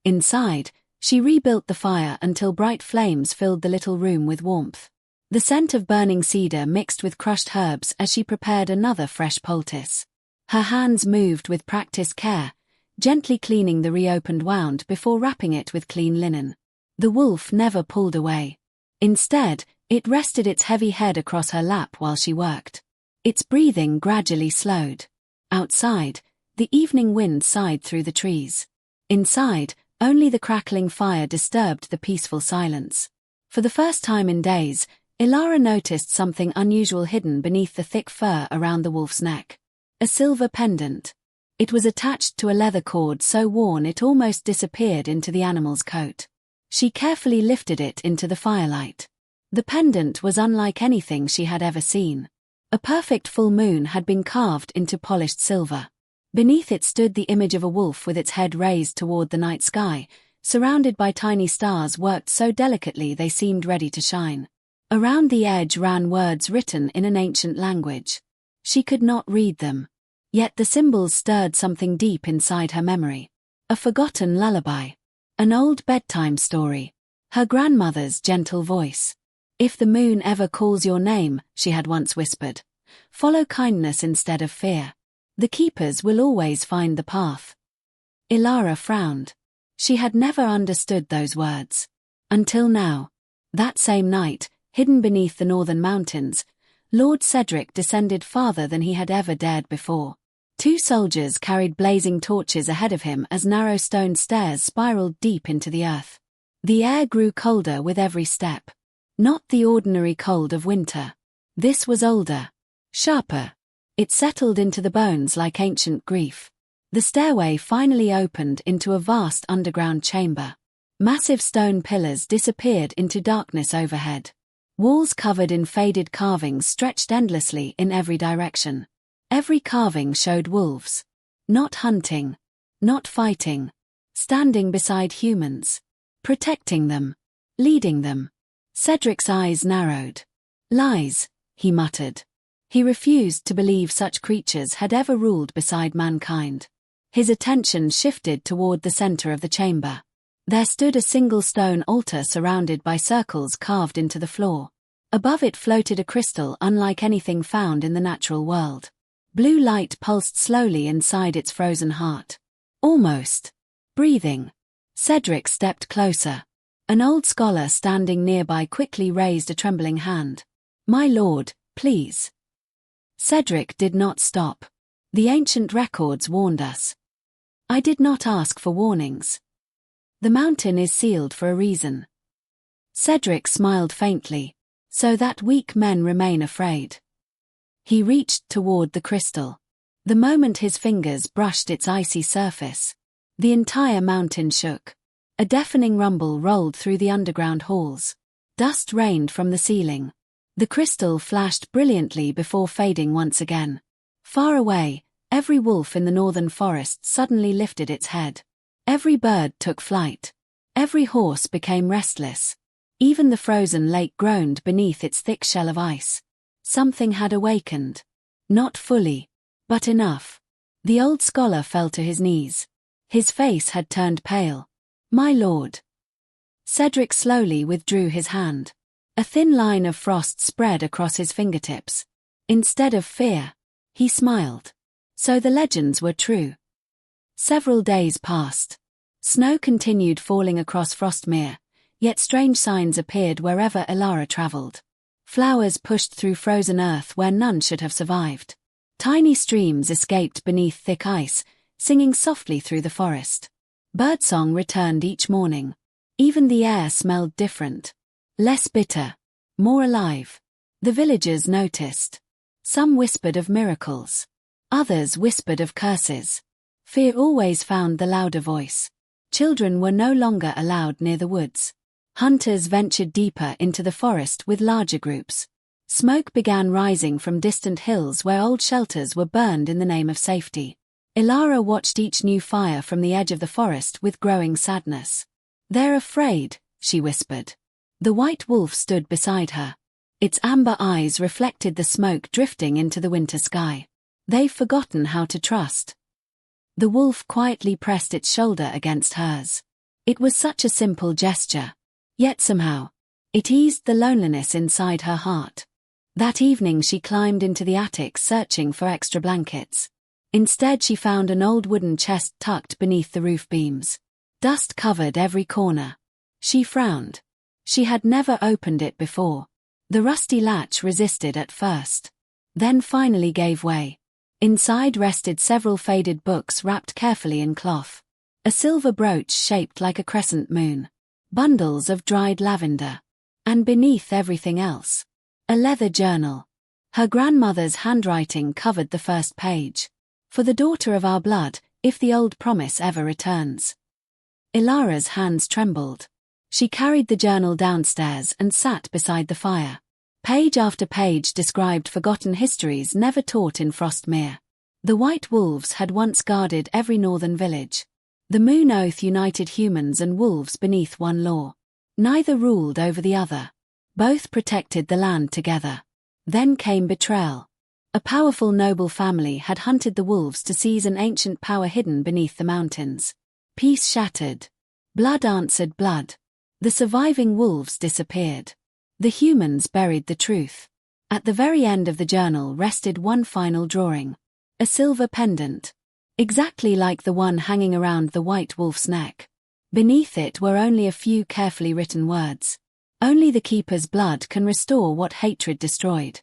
Inside, she rebuilt the fire until bright flames filled the little room with warmth. The scent of burning cedar mixed with crushed herbs as she prepared another fresh poultice. Her hands moved with practiced care, gently cleaning the reopened wound before wrapping it with clean linen. The wolf never pulled away. Instead, it rested its heavy head across her lap while she worked. Its breathing gradually slowed. Outside, the evening wind sighed through the trees. Inside, only the crackling fire disturbed the peaceful silence. For the first time in days, Elara noticed something unusual hidden beneath the thick fur around the wolf's neck. A silver pendant. It was attached to a leather cord so worn it almost disappeared into the animal's coat. She carefully lifted it into the firelight. The pendant was unlike anything she had ever seen. A perfect full moon had been carved into polished silver. Beneath it stood the image of a wolf with its head raised toward the night sky, surrounded by tiny stars worked so delicately they seemed ready to shine. Around the edge ran words written in an ancient language. She could not read them. Yet the symbols stirred something deep inside her memory. A forgotten lullaby. An old bedtime story. Her grandmother's gentle voice. "If the moon ever calls your name," she had once whispered, "follow kindness instead of fear. The keepers will always find the path." Elara frowned. She had never understood those words. Until now. That same night, hidden beneath the northern mountains, Lord Cedric descended farther than he had ever dared before. 2 soldiers carried blazing torches ahead of him as narrow stone stairs spiraled deep into the earth. The air grew colder with every step. Not the ordinary cold of winter. This was older. Sharper. It settled into the bones like ancient grief. The stairway finally opened into a vast underground chamber. Massive stone pillars disappeared into darkness overhead. Walls covered in faded carvings stretched endlessly in every direction. Every carving showed wolves. Not hunting. Not fighting. Standing beside humans. Protecting them. Leading them. Cedric's eyes narrowed. "Lies," he muttered. He refused to believe such creatures had ever ruled beside mankind. His attention shifted toward the center of the chamber. There stood a single stone altar surrounded by circles carved into the floor. Above it floated a crystal unlike anything found in the natural world. Blue light pulsed slowly inside its frozen heart. Almost. Breathing. Cedric stepped closer. An old scholar standing nearby quickly raised a trembling hand. "My lord, please." Cedric did not stop. "The ancient records warned us." "I did not ask for warnings. The mountain is sealed for a reason." Cedric smiled faintly. "So that weak men remain afraid." He reached toward the crystal. The moment his fingers brushed its icy surface, the entire mountain shook. A deafening rumble rolled through the underground halls. Dust rained from the ceiling. The crystal flashed brilliantly before fading once again. Far away, every wolf in the northern forest suddenly lifted its head. Every bird took flight. Every horse became restless. Even the frozen lake groaned beneath its thick shell of ice. Something had awakened. Not fully, but enough. The old scholar fell to his knees. His face had turned pale. "My lord." Cedric slowly withdrew his hand. A thin line of frost spread across his fingertips. Instead of fear, he smiled. So the legends were true. Several days passed. Snow continued falling across Frostmere, yet strange signs appeared wherever Elara traveled. Flowers pushed through frozen earth where none should have survived. Tiny streams escaped beneath thick ice, singing softly through the forest. Birdsong returned each morning. Even the air smelled different. Less bitter. More alive. The villagers noticed. Some whispered of miracles. Others whispered of curses. Fear always found the louder voice. Children were no longer allowed near the woods. Hunters ventured deeper into the forest with larger groups. Smoke began rising from distant hills where old shelters were burned in the name of safety. Elara watched each new fire from the edge of the forest with growing sadness. "They're afraid," she whispered. The white wolf stood beside her. Its amber eyes reflected the smoke drifting into the winter sky. "They've forgotten how to trust." The wolf quietly pressed its shoulder against hers. It was such a simple gesture. Yet somehow, it eased the loneliness inside her heart. That evening she climbed into the attic searching for extra blankets. Instead she found an old wooden chest tucked beneath the roof beams. Dust covered every corner. She frowned. She had never opened it before. The rusty latch resisted at first, then finally gave way. Inside rested several faded books wrapped carefully in cloth. A silver brooch shaped like a crescent moon. Bundles of dried lavender. And beneath everything else, a leather journal. Her grandmother's handwriting covered the first page. "For the daughter of our blood, if the old promise ever returns." Elara's hands trembled. She carried the journal downstairs and sat beside the fire. Page after page described forgotten histories never taught in Frostmere. The white wolves had once guarded every northern village. The moon oath united humans and wolves beneath one law. Neither ruled over the other. Both protected the land together. Then came betrayal. A powerful noble family had hunted the wolves to seize an ancient power hidden beneath the mountains. Peace shattered. Blood answered blood. The surviving wolves disappeared. The humans buried the truth. At the very end of the journal rested one final drawing. A silver pendant. Exactly like the one hanging around the white wolf's neck. Beneath it were only a few carefully written words. "Only the keeper's blood can restore what hatred destroyed."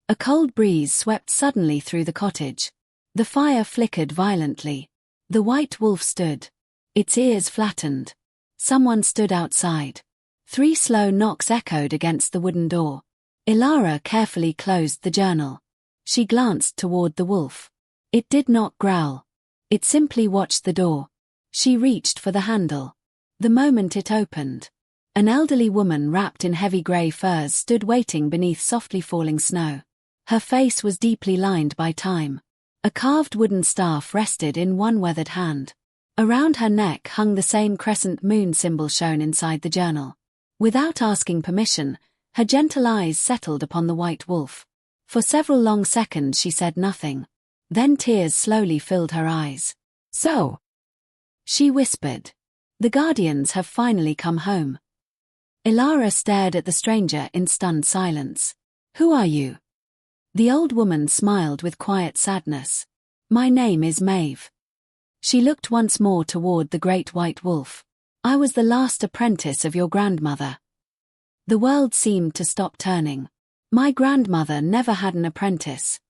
A cold breeze swept suddenly through the cottage. The fire flickered violently. The white wolf stood. Its ears flattened. Someone stood outside. 3 slow knocks echoed against the wooden door. Elara carefully closed the journal. She glanced toward the wolf. It did not growl. It simply watched the door. She reached for the handle. The moment it opened, an elderly woman wrapped in heavy grey furs stood waiting beneath softly falling snow. Her face was deeply lined by time. A carved wooden staff rested in one weathered hand. Around her neck hung the same crescent moon symbol shown inside the journal. Without asking permission, her gentle eyes settled upon the white wolf. For several long seconds she said nothing. Then tears slowly filled her eyes. "So," she whispered, "the guardians have finally come home." Elara stared at the stranger in stunned silence. "Who are you?" The old woman smiled with quiet sadness. "My name is Maeve." She looked once more toward the great white wolf. "I was the last apprentice of your grandmother." The world seemed to stop turning. "My grandmother never had an apprentice."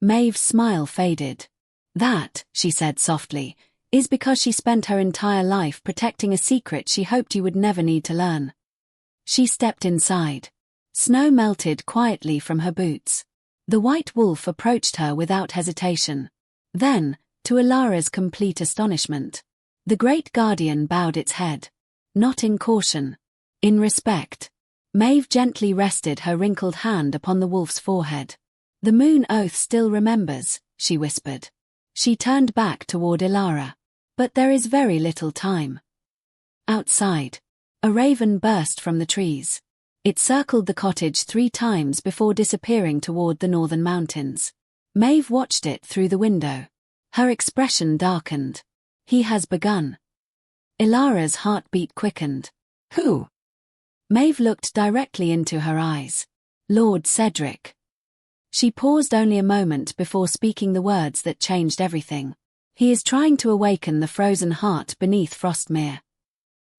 Maeve's smile faded. "That," she said softly, "is because she spent her entire life protecting a secret she hoped you would never need to learn." She stepped inside. Snow melted quietly from her boots. The white wolf approached her without hesitation. Then, to Elara's complete astonishment, the great guardian bowed its head. Not in caution. In respect. Maeve gently rested her wrinkled hand upon the wolf's forehead. "The moon oath still remembers," she whispered. She turned back toward Elara. "But there is very little time." Outside, a raven burst from the trees. It circled the cottage 3 times before disappearing toward the northern mountains. Maeve watched it through the window. Her expression darkened. "He has begun." Elara's heartbeat quickened. "Who?" Maeve looked directly into her eyes. "Lord Cedric." She paused only a moment before speaking the words that changed everything. "He is trying to awaken the frozen heart beneath Frostmere."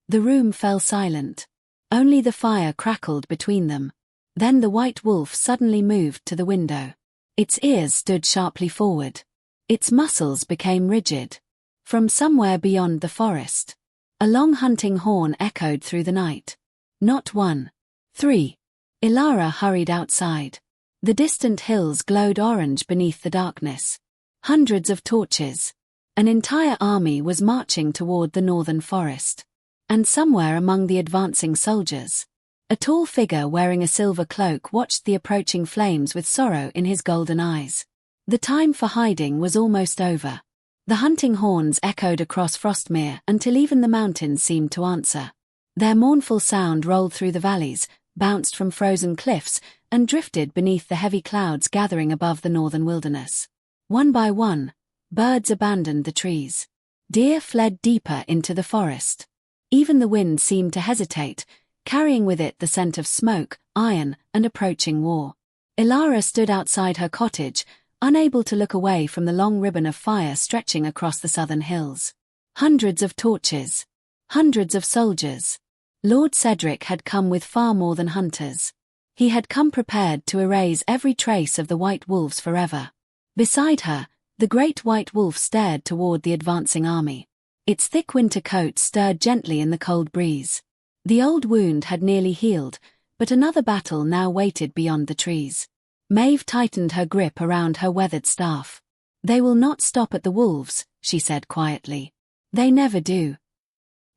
The room fell silent. Only the fire crackled between them. Then the white wolf suddenly moved to the window. Its ears stood sharply forward. Its muscles became rigid. From somewhere beyond the forest, a long hunting horn echoed through the night. Not 1. 3. Elara hurried outside. The distant hills glowed orange beneath the darkness. Hundreds of torches. An entire army was marching toward the northern forest. And somewhere among the advancing soldiers, a tall figure wearing a silver cloak watched the approaching flames with sorrow in his golden eyes. The time for hiding was almost over. The hunting horns echoed across Frostmere until even the mountains seemed to answer. Their mournful sound rolled through the valleys, bounced from frozen cliffs, and drifted beneath the heavy clouds gathering above the northern wilderness. One by one, birds abandoned the trees. Deer fled deeper into the forest. Even the wind seemed to hesitate, carrying with it the scent of smoke, iron, and approaching war. Elara stood outside her cottage, unable to look away from the long ribbon of fire stretching across the southern hills. Hundreds of torches. Hundreds of soldiers. Lord Cedric had come with far more than hunters. He had come prepared to erase every trace of the white wolves forever. Beside her, the great white wolf stared toward the advancing army. Its thick winter coat stirred gently in the cold breeze. The old wound had nearly healed, but another battle now waited beyond the trees. Maeve tightened her grip around her weathered staff. "They will not stop at the wolves," she said quietly. "They never do."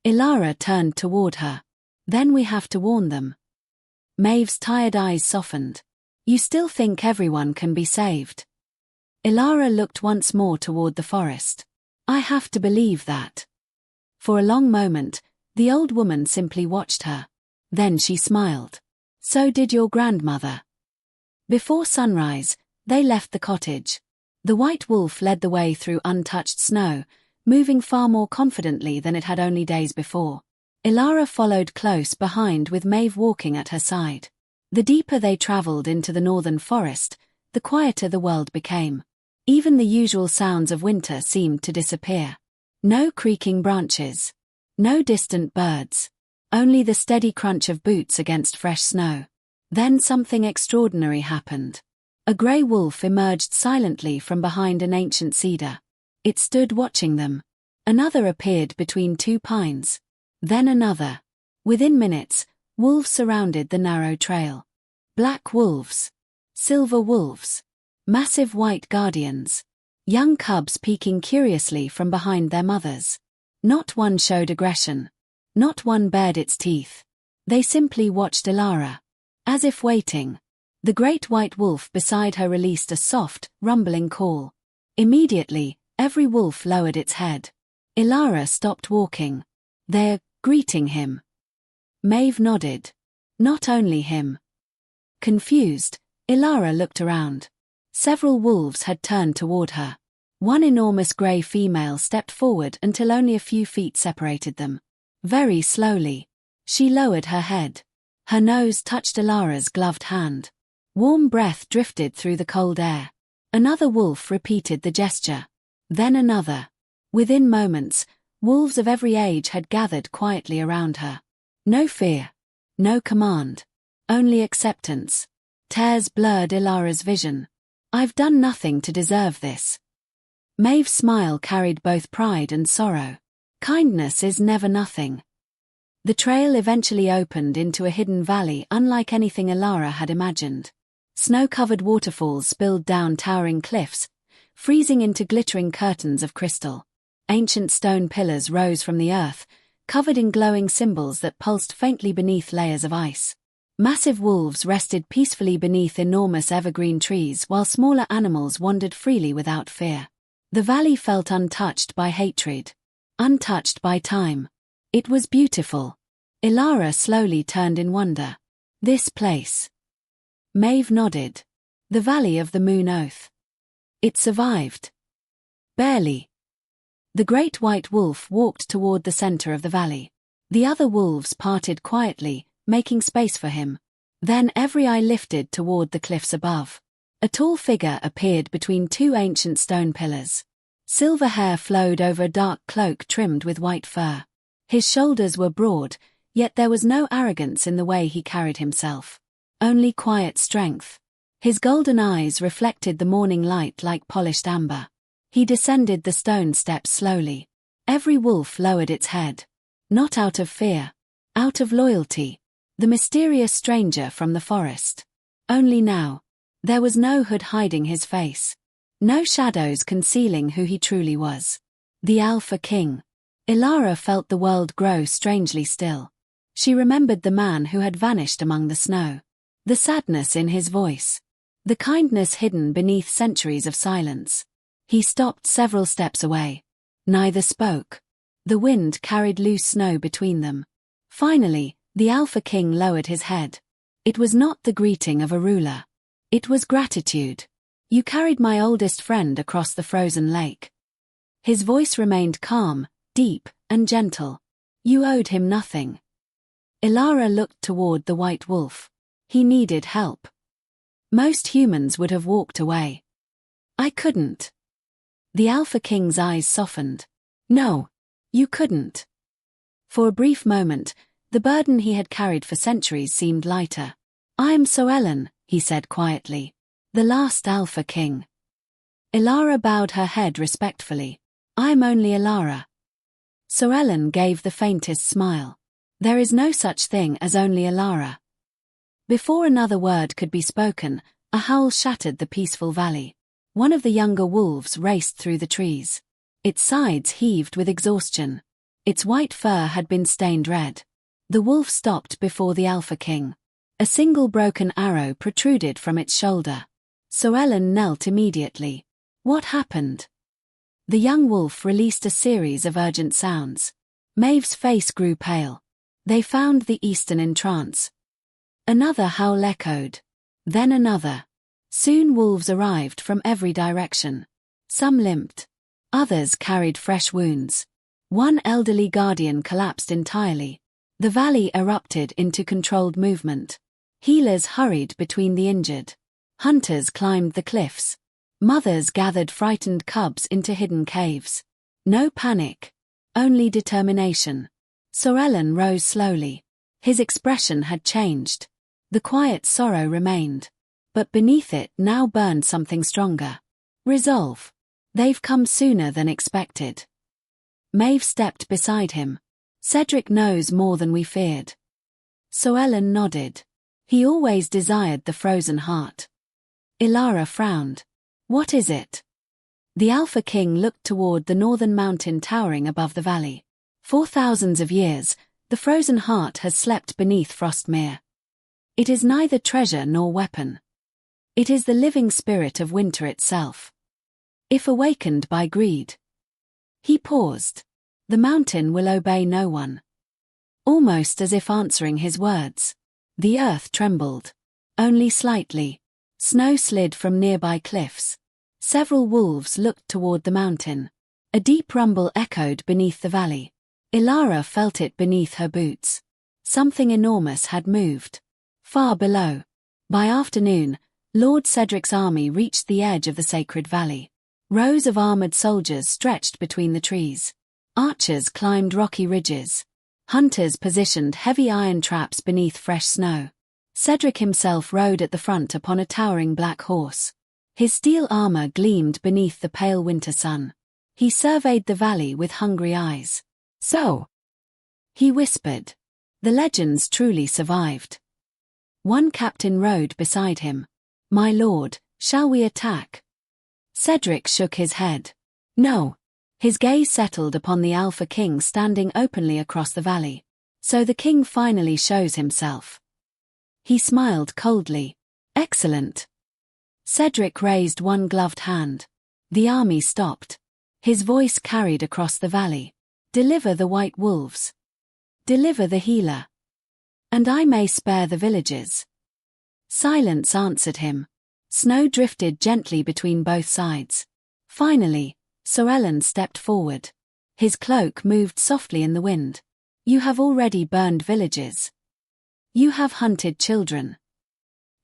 Elara turned toward her. "Then we have to warn them." Maeve's tired eyes softened. "You still think everyone can be saved?" Elara looked once more toward the forest. "I have to believe that." For a long moment, the old woman simply watched her. Then she smiled. "So did your grandmother." Before sunrise, they left the cottage. The white wolf led the way through untouched snow, moving far more confidently than it had only days before. Elara followed close behind with Maeve walking at her side. The deeper they traveled into the northern forest, the quieter the world became. Even the usual sounds of winter seemed to disappear. No creaking branches. No distant birds. Only the steady crunch of boots against fresh snow. Then something extraordinary happened. A grey wolf emerged silently from behind an ancient cedar. It stood watching them. Another appeared between two pines. Then another. Within minutes, wolves surrounded the narrow trail. Black wolves. Silver wolves. Massive white guardians. Young cubs peeking curiously from behind their mothers. Not one showed aggression. Not one bared its teeth. They simply watched Elara. As if waiting. The great white wolf beside her released a soft, rumbling call. Immediately, every wolf lowered its head. Elara stopped walking. "They're greeting him." Maeve nodded. Not only him. Confused, Elara looked around. Several wolves had turned toward her. One enormous grey female stepped forward until only a few feet separated them. Very slowly, she lowered her head. Her nose touched Elara's gloved hand. Warm breath drifted through the cold air. Another wolf repeated the gesture. Then another. Within moments, wolves of every age had gathered quietly around her. No fear. No command. Only acceptance. Tears blurred Elara's vision. "I've done nothing to deserve this." Maeve's smile carried both pride and sorrow. Kindness is never nothing. The trail eventually opened into a hidden valley unlike anything Elara had imagined. Snow-covered waterfalls spilled down towering cliffs, freezing into glittering curtains of crystal. Ancient stone pillars rose from the earth, covered in glowing symbols that pulsed faintly beneath layers of ice. Massive wolves rested peacefully beneath enormous evergreen trees while smaller animals wandered freely without fear. The valley felt untouched by hatred. Untouched by time. It was beautiful. Elara slowly turned in wonder. This place. Maeve nodded. The Valley of the Moon Oath. It survived. Barely. The great white wolf walked toward the center of the valley. The other wolves parted quietly, making space for him. Then every eye lifted toward the cliffs above. A tall figure appeared between two ancient stone pillars. Silver hair flowed over a dark cloak trimmed with white fur. His shoulders were broad, yet there was no arrogance in the way he carried himself. Only quiet strength. His golden eyes reflected the morning light like polished amber. He descended the stone steps slowly. Every wolf lowered its head. Not out of fear. Out of loyalty. The mysterious stranger from the forest. Only now. There was no hood hiding his face. No shadows concealing who he truly was. The Alpha King. Elara felt the world grow strangely still. She remembered the man who had vanished among the snow. The sadness in his voice. The kindness hidden beneath centuries of silence. He stopped several steps away. Neither spoke. The wind carried loose snow between them. Finally, the Alpha King lowered his head. It was not the greeting of a ruler. It was gratitude. You carried my oldest friend across the frozen lake. His voice remained calm, deep, and gentle. You owed him nothing. Elara looked toward the white wolf. He needed help. Most humans would have walked away. I couldn't. The Alpha King's eyes softened. No, you couldn't. For a brief moment, the burden he had carried for centuries seemed lighter. I'm Soellen, he said quietly. The last Alpha King. Elara bowed her head respectfully. I'm only Elara. Soellen gave the faintest smile. There is no such thing as only Elara. Before another word could be spoken, a howl shattered the peaceful valley. One of the younger wolves raced through the trees. Its sides heaved with exhaustion. Its white fur had been stained red. The wolf stopped before the Alpha King. A single broken arrow protruded from its shoulder. Soellen knelt immediately. What happened? The young wolf released a series of urgent sounds. Maeve's face grew pale. They found the Eastern in trance. Another howl echoed. Then another. Soon wolves arrived from every direction. Some limped. Others carried fresh wounds. One elderly guardian collapsed entirely. The valley erupted into controlled movement. Healers hurried between the injured. Hunters climbed the cliffs. Mothers gathered frightened cubs into hidden caves. No panic. Only determination. Soellen rose slowly. His expression had changed. The quiet sorrow remained. But beneath it now burned something stronger. Resolve. They've come sooner than expected. Maeve stepped beside him. Cedric knows more than we feared. Soellen nodded. He always desired the frozen heart. Elara frowned. What is it? The Alpha King looked toward the northern mountain towering above the valley. For thousands of years, the frozen heart has slept beneath Frostmere. It is neither treasure nor weapon. It is the living spirit of winter itself. If awakened by greed. He paused. The mountain will obey no one. Almost as if answering his words. The earth trembled. Only slightly. Snow slid from nearby cliffs. Several wolves looked toward the mountain. A deep rumble echoed beneath the valley. Elara felt it beneath her boots. Something enormous had moved. Far below. By afternoon, Lord Cedric's army reached the edge of the sacred valley. Rows of armored soldiers stretched between the trees. Archers climbed rocky ridges. Hunters positioned heavy iron traps beneath fresh snow. Cedric himself rode at the front upon a towering black horse. His steel armor gleamed beneath the pale winter sun. He surveyed the valley with hungry eyes. So, he whispered, the legends truly survived. One captain rode beside him. My lord, shall we attack? Cedric shook his head. No. His gaze settled upon the Alpha King standing openly across the valley. So the king finally shows himself. He smiled coldly. Excellent. Cedric raised one gloved hand. The army stopped. His voice carried across the valley. Deliver the white wolves. Deliver the healer. And I may spare the villages. Silence answered him. Snow drifted gently between both sides. Finally, Soellen stepped forward. His cloak moved softly in the wind. You have already burned villages. You have hunted children.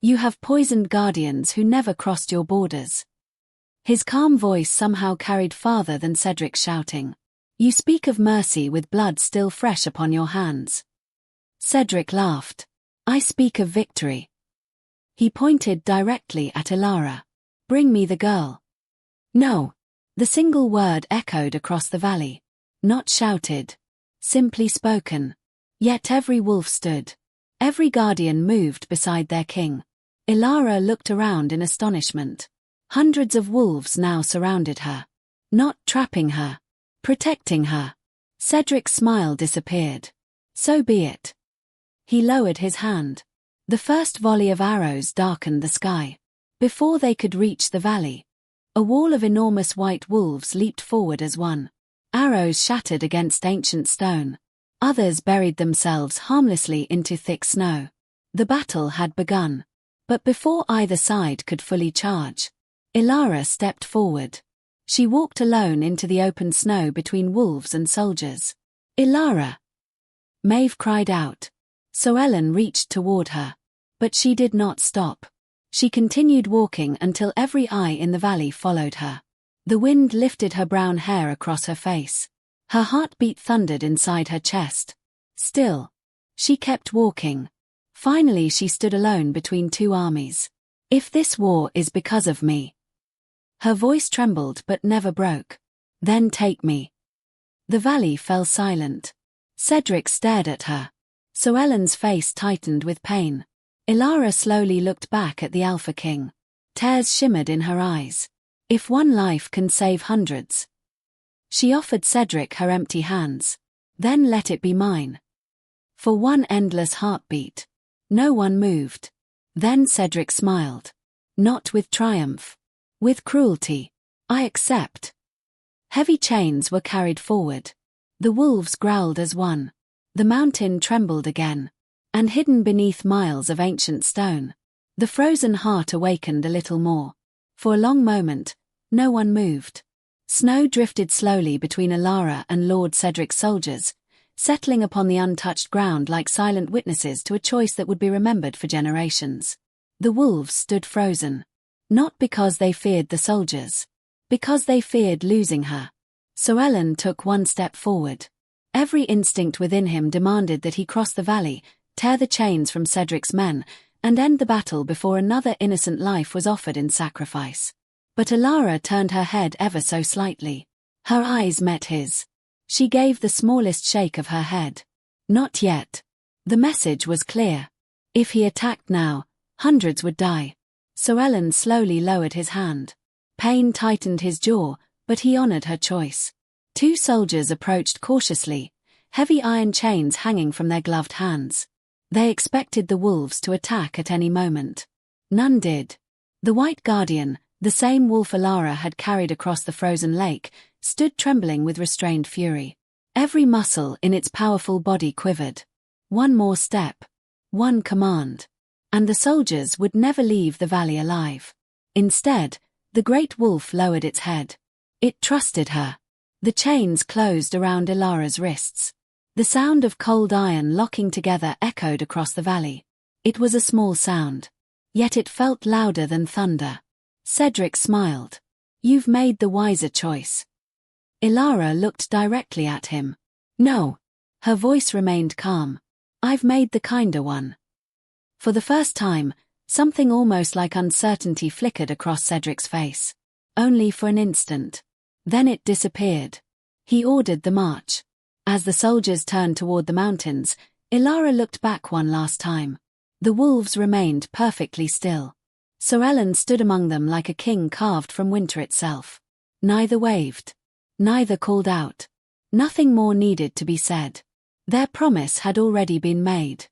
You have poisoned guardians who never crossed your borders. His calm voice somehow carried farther than Cedric's shouting. You speak of mercy with blood still fresh upon your hands. Cedric laughed. I speak of victory. He pointed directly at Elara. Bring me the girl. No. The single word echoed across the valley. Not shouted. Simply spoken. Yet every wolf stood. Every guardian moved beside their king. Elara looked around in astonishment. Hundreds of wolves now surrounded her. Not trapping her. protecting her. Cedric's smile disappeared. So be it. He lowered his hand. The first volley of arrows darkened the sky. Before they could reach the valley, a wall of enormous white wolves leaped forward as one. Arrows shattered against ancient stone. Others buried themselves harmlessly into thick snow. The battle had begun. But before either side could fully charge, Elara stepped forward. She walked alone into the open snow between wolves and soldiers. Elara! Maeve cried out. Soellen reached toward her. But she did not stop. She continued walking until every eye in the valley followed her. The wind lifted her brown hair across her face. Her heartbeat thundered inside her chest. Still, she kept walking. Finally she stood alone between two armies. If this war is because of me. Her voice trembled but never broke. Then take me. The valley fell silent. Cedric stared at her. Soellen's face tightened with pain. Elara slowly looked back at the Alpha King. Tears shimmered in her eyes. If one life can save hundreds. She offered Cedric her empty hands. Then let it be mine. For one endless heartbeat. No one moved. Then Cedric smiled. Not with triumph. With cruelty. I accept. Heavy chains were carried forward. The wolves growled as one. The mountain trembled again. And hidden beneath miles of ancient stone, the frozen heart awakened a little more. For a long moment, no one moved. Snow drifted slowly between Elara and Lord Cedric's soldiers, settling upon the untouched ground like silent witnesses to a choice that would be remembered for generations. The wolves stood frozen. Not because they feared the soldiers. Because they feared losing her. Soellen took one step forward. Every instinct within him demanded that he cross the valley, tear the chains from Cedric's men, and end the battle before another innocent life was offered in sacrifice. But Elara turned her head ever so slightly. Her eyes met his. She gave the smallest shake of her head. Not yet. The message was clear. If he attacked now, hundreds would die. Soellen slowly lowered his hand. Pain tightened his jaw, but he honored her choice. Two soldiers approached cautiously, heavy iron chains hanging from their gloved hands. They expected the wolves to attack at any moment. None did. The White Guardian, the same wolf Elara had carried across the frozen lake, stood trembling with restrained fury. Every muscle in its powerful body quivered. One more step. One command. And the soldiers would never leave the valley alive. Instead, the great wolf lowered its head. It trusted her. The chains closed around Elara's wrists. The sound of cold iron locking together echoed across the valley. It was a small sound. Yet it felt louder than thunder. Cedric smiled. You've made the wiser choice. Elara looked directly at him. No. Her voice remained calm. I've made the kinder one. For the first time, something almost like uncertainty flickered across Cedric's face. Only for an instant. Then it disappeared. He ordered the march. As the soldiers turned toward the mountains, Elara looked back one last time. The wolves remained perfectly still. Soellen stood among them like a king carved from winter itself. Neither waved. Neither called out. Nothing more needed to be said. Their promise had already been made.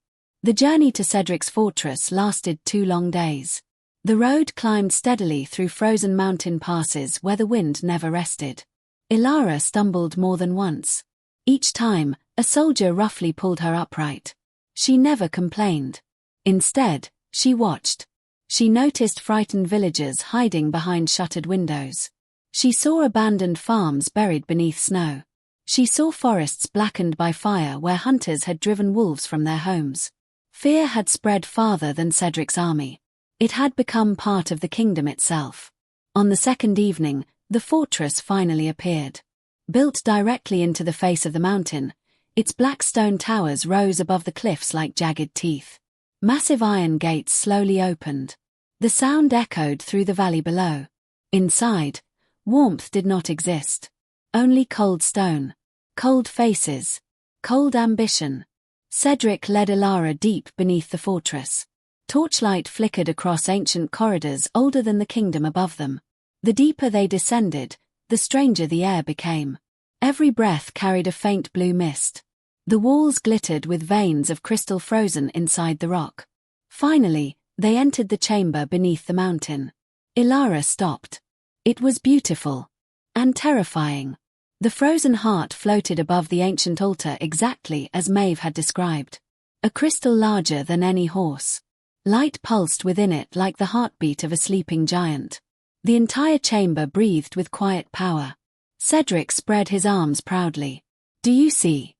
The journey to Cedric's fortress lasted 2 long days. The road climbed steadily through frozen mountain passes where the wind never rested. Elara stumbled more than once. Each time, a soldier roughly pulled her upright. She never complained. Instead, she watched. She noticed frightened villagers hiding behind shuttered windows. She saw abandoned farms buried beneath snow. She saw forests blackened by fire where hunters had driven wolves from their homes. Fear had spread farther than Cedric's army. It had become part of the kingdom itself. On the second evening, the fortress finally appeared. Built directly into the face of the mountain, its black stone towers rose above the cliffs like jagged teeth. Massive iron gates slowly opened. The sound echoed through the valley below. Inside, warmth did not exist. Only cold stone, cold faces, cold ambition. Cedric led Elara deep beneath the fortress. Torchlight flickered across ancient corridors older than the kingdom above them. The deeper they descended, the stranger the air became. Every breath carried a faint blue mist. The walls glittered with veins of crystal frozen inside the rock. Finally, they entered the chamber beneath the mountain. Elara stopped. It was beautiful. And terrifying. The frozen heart floated above the ancient altar exactly as Maeve had described. A crystal larger than any horse. Light pulsed within it like the heartbeat of a sleeping giant. The entire chamber breathed with quiet power. Cedric spread his arms proudly. "Do you see?"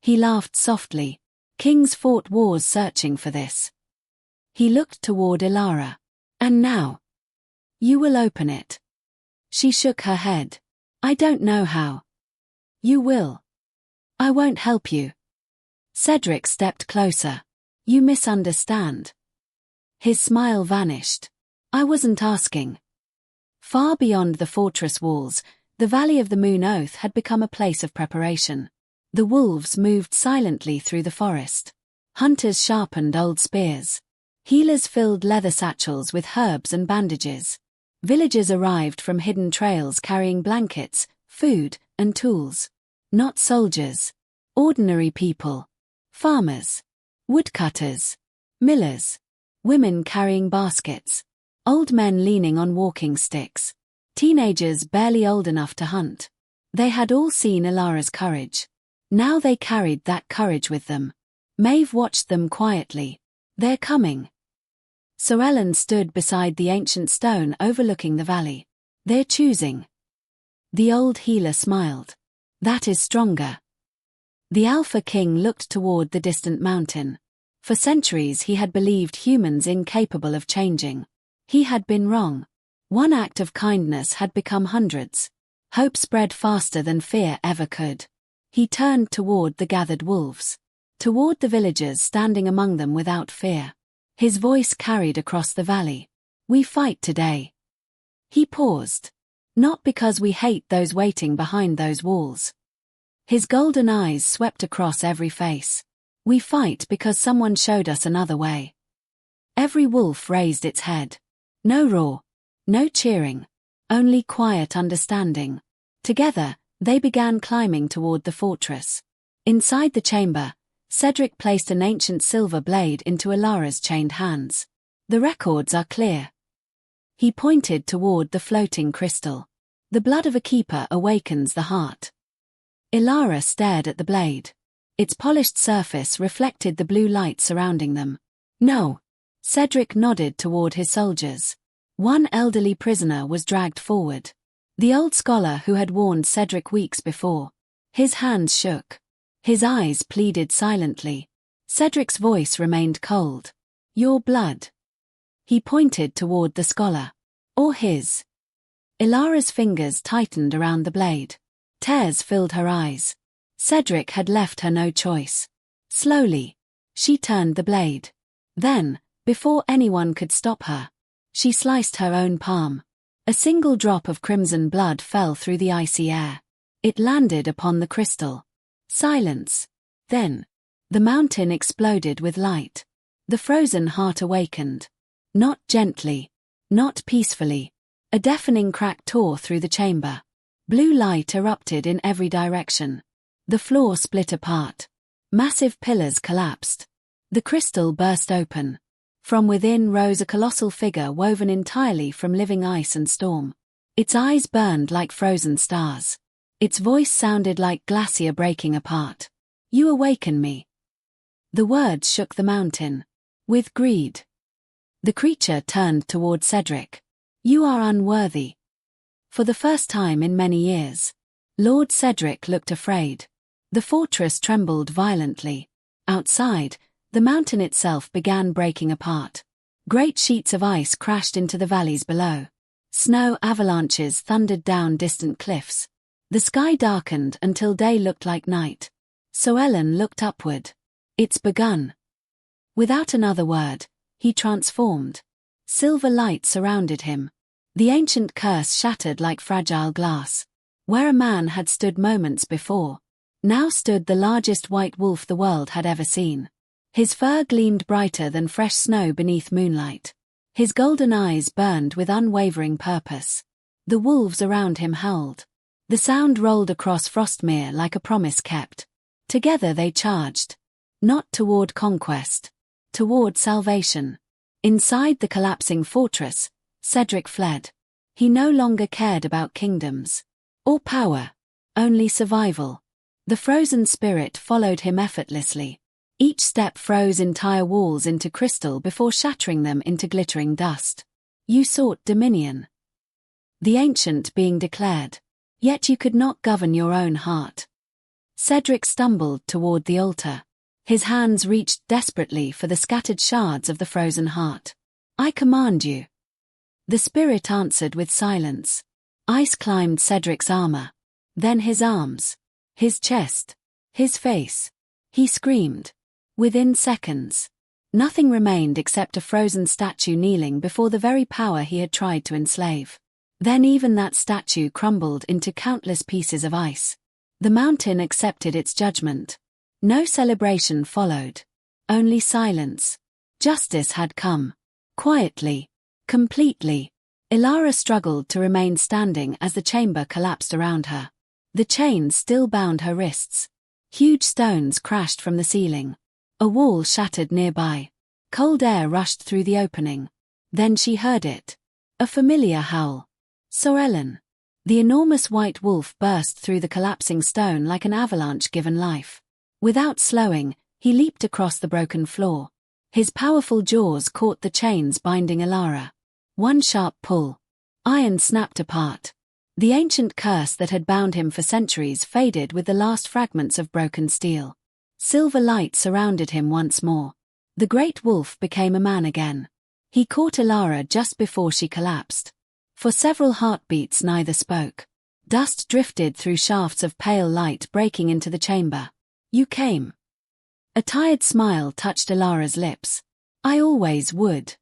He laughed softly. "Kings fought wars searching for this." He looked toward Elara. "And now? You will open it." She shook her head. "I don't know how." "You will." "I won't help you." Cedric stepped closer. "You misunderstand." His smile vanished. "I wasn't asking." Far beyond the fortress walls, the Valley of the Moon Oath had become a place of preparation. The wolves moved silently through the forest. Hunters sharpened old spears. Healers filled leather satchels with herbs and bandages. Villagers arrived from hidden trails carrying blankets, food, and tools. Not soldiers. Ordinary people. Farmers. Woodcutters. Millers. Women carrying baskets. Old men leaning on walking sticks. Teenagers barely old enough to hunt. They had all seen Elara's courage. Now they carried that courage with them. Maeve watched them quietly. "They're coming." Soellen stood beside the ancient stone overlooking the valley. "They're choosing." The old healer smiled. "That is stronger." The Alpha King looked toward the distant mountain. For centuries he had believed humans incapable of changing. He had been wrong. One act of kindness had become hundreds. Hope spread faster than fear ever could. He turned toward the gathered wolves. Toward the villagers standing among them without fear. His voice carried across the valley. "We fight today." He paused. "Not because we hate those waiting behind those walls." His golden eyes swept across every face. "We fight because someone showed us another way." Every wolf raised its head. No roar. No cheering. Only quiet understanding. Together, they began climbing toward the fortress. Inside the chamber, Cedric placed an ancient silver blade into Elara's chained hands. "The records are clear." He pointed toward the floating crystal. "The blood of a keeper awakens the heart." Elara stared at the blade. Its polished surface reflected the blue light surrounding them. "No." Cedric nodded toward his soldiers. One elderly prisoner was dragged forward. The old scholar who had warned Cedric weeks before. His hands shook. His eyes pleaded silently. Cedric's voice remained cold. "Your blood." He pointed toward the scholar. "Or his." Elara's fingers tightened around the blade. Tears filled her eyes. Cedric had left her no choice. Slowly, she turned the blade. Then, before anyone could stop her, she sliced her own palm. A single drop of crimson blood fell through the icy air. It landed upon the crystal. Silence. Then, the mountain exploded with light. The frozen heart awakened. Not gently. Not peacefully. A deafening crack tore through the chamber. Blue light erupted in every direction. The floor split apart. Massive pillars collapsed. The crystal burst open. From within rose a colossal figure woven entirely from living ice and storm. Its eyes burned like frozen stars. Its voice sounded like glacier breaking apart. "You awaken me." The words shook the mountain. With greed. The creature turned toward Cedric. "You are unworthy." For the first time in many years, Lord Cedric looked afraid. The fortress trembled violently. Outside, the mountain itself began breaking apart. Great sheets of ice crashed into the valleys below. Snow avalanches thundered down distant cliffs. The sky darkened until day looked like night. Soellen looked upward. "It's begun." Without another word, he transformed. Silver light surrounded him. The ancient curse shattered like fragile glass. Where a man had stood moments before, now stood the largest white wolf the world had ever seen. His fur gleamed brighter than fresh snow beneath moonlight. His golden eyes burned with unwavering purpose. The wolves around him howled. The sound rolled across Frostmere like a promise kept. Together they charged. Not toward conquest. Toward salvation. Inside the collapsing fortress, Cedric fled. He no longer cared about kingdoms. Or power. Only survival. The frozen spirit followed him effortlessly. Each step froze entire walls into crystal before shattering them into glittering dust. You sought dominion. The ancient being declared. Yet you could not govern your own heart. Cedric stumbled toward the altar. His hands reached desperately for the scattered shards of the frozen heart. I command you. The spirit answered with silence. Ice climbed Cedric's armor. Then his arms. His chest. His face. He screamed. Within seconds. Nothing remained except a frozen statue kneeling before the very power he had tried to enslave. Then even that statue crumbled into countless pieces of ice. The mountain accepted its judgment. No celebration followed. Only silence. Justice had come. Quietly. Completely. Elara struggled to remain standing as the chamber collapsed around her. The chains still bound her wrists. Huge stones crashed from the ceiling. A wall shattered nearby. Cold air rushed through the opening. Then she heard it. A familiar howl. Sorellen. The enormous white wolf burst through the collapsing stone like an avalanche given life. Without slowing, he leaped across the broken floor. His powerful jaws caught the chains binding Elara. One sharp pull. Iron snapped apart. The ancient curse that had bound him for centuries faded with the last fragments of broken steel. Silver light surrounded him once more. The great wolf became a man again. He caught Elara just before she collapsed. For several heartbeats neither spoke. Dust drifted through shafts of pale light breaking into the chamber. You came. A tired smile touched Elara's lips. I always would.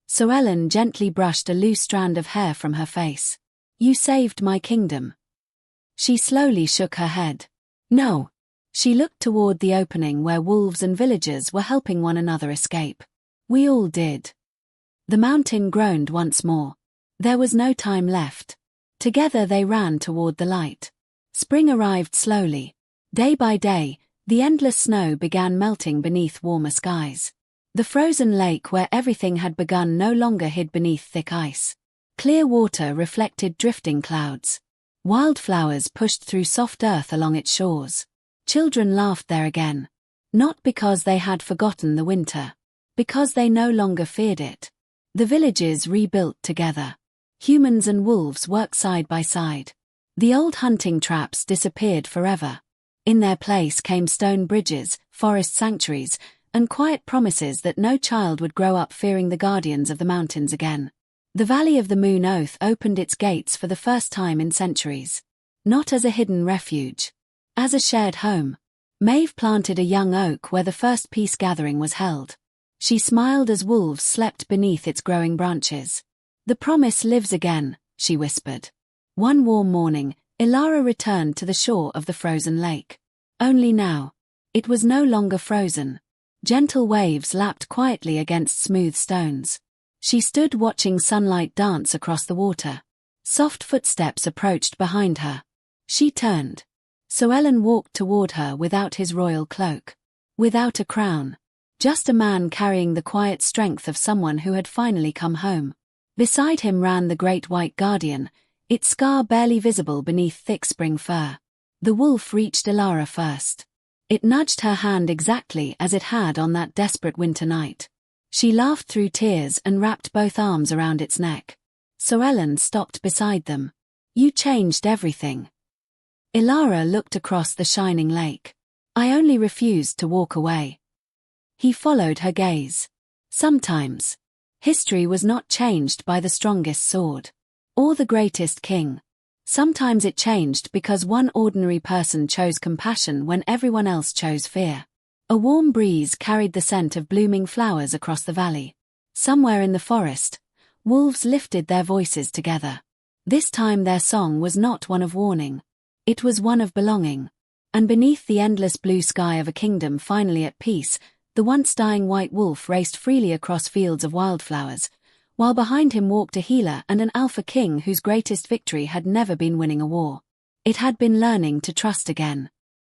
Sorellen gently brushed a loose strand of hair from her face. You saved my kingdom. She slowly shook her head. No. She looked toward the opening where wolves and villagers were helping one another escape. We all did. The mountain groaned once more. There was no time left. Together they ran toward the light. Spring arrived slowly. Day by day, the endless snow began melting beneath warmer skies. The frozen lake where everything had begun no longer hid beneath thick ice. Clear water reflected drifting clouds. Wildflowers pushed through soft earth along its shores. Children laughed there again. Not because they had forgotten the winter. Because they no longer feared it. The villages rebuilt together. Humans and wolves worked side by side. The old hunting traps disappeared forever. In their place came stone bridges, forest sanctuaries, and quiet promises that no child would grow up fearing the guardians of the mountains again. The Valley of the Moon Oath opened its gates for the first time in centuries. Not as a hidden refuge. As a shared home. Maeve planted a young oak where the first peace gathering was held. She smiled as wolves slept beneath its growing branches. The promise lives again, she whispered. One warm morning, Elara returned to the shore of the frozen lake. Only now. It was no longer frozen. Gentle waves lapped quietly against smooth stones. She stood watching sunlight dance across the water. Soft footsteps approached behind her. She turned. Sorellen walked toward her without his royal cloak. Without a crown. Just a man carrying the quiet strength of someone who had finally come home. Beside him ran the great white guardian, its scar barely visible beneath thick spring fur. The wolf reached Elara first. It nudged her hand exactly as it had on that desperate winter night. She laughed through tears and wrapped both arms around its neck. Sorellen stopped beside them. You changed everything. Elara looked across the shining lake. I only refused to walk away. He followed her gaze. Sometimes. History was not changed by the strongest sword. Or the greatest king. Sometimes it changed because one ordinary person chose compassion when everyone else chose fear. A warm breeze carried the scent of blooming flowers across the valley. Somewhere in the forest, wolves lifted their voices together. This time their song was not one of warning. It was one of belonging. And beneath the endless blue sky of a kingdom finally at peace, the once dying white wolf raced freely across fields of wildflowers, while behind him walked a healer and an alpha king whose greatest victory had never been winning a war. It had been learning to trust again.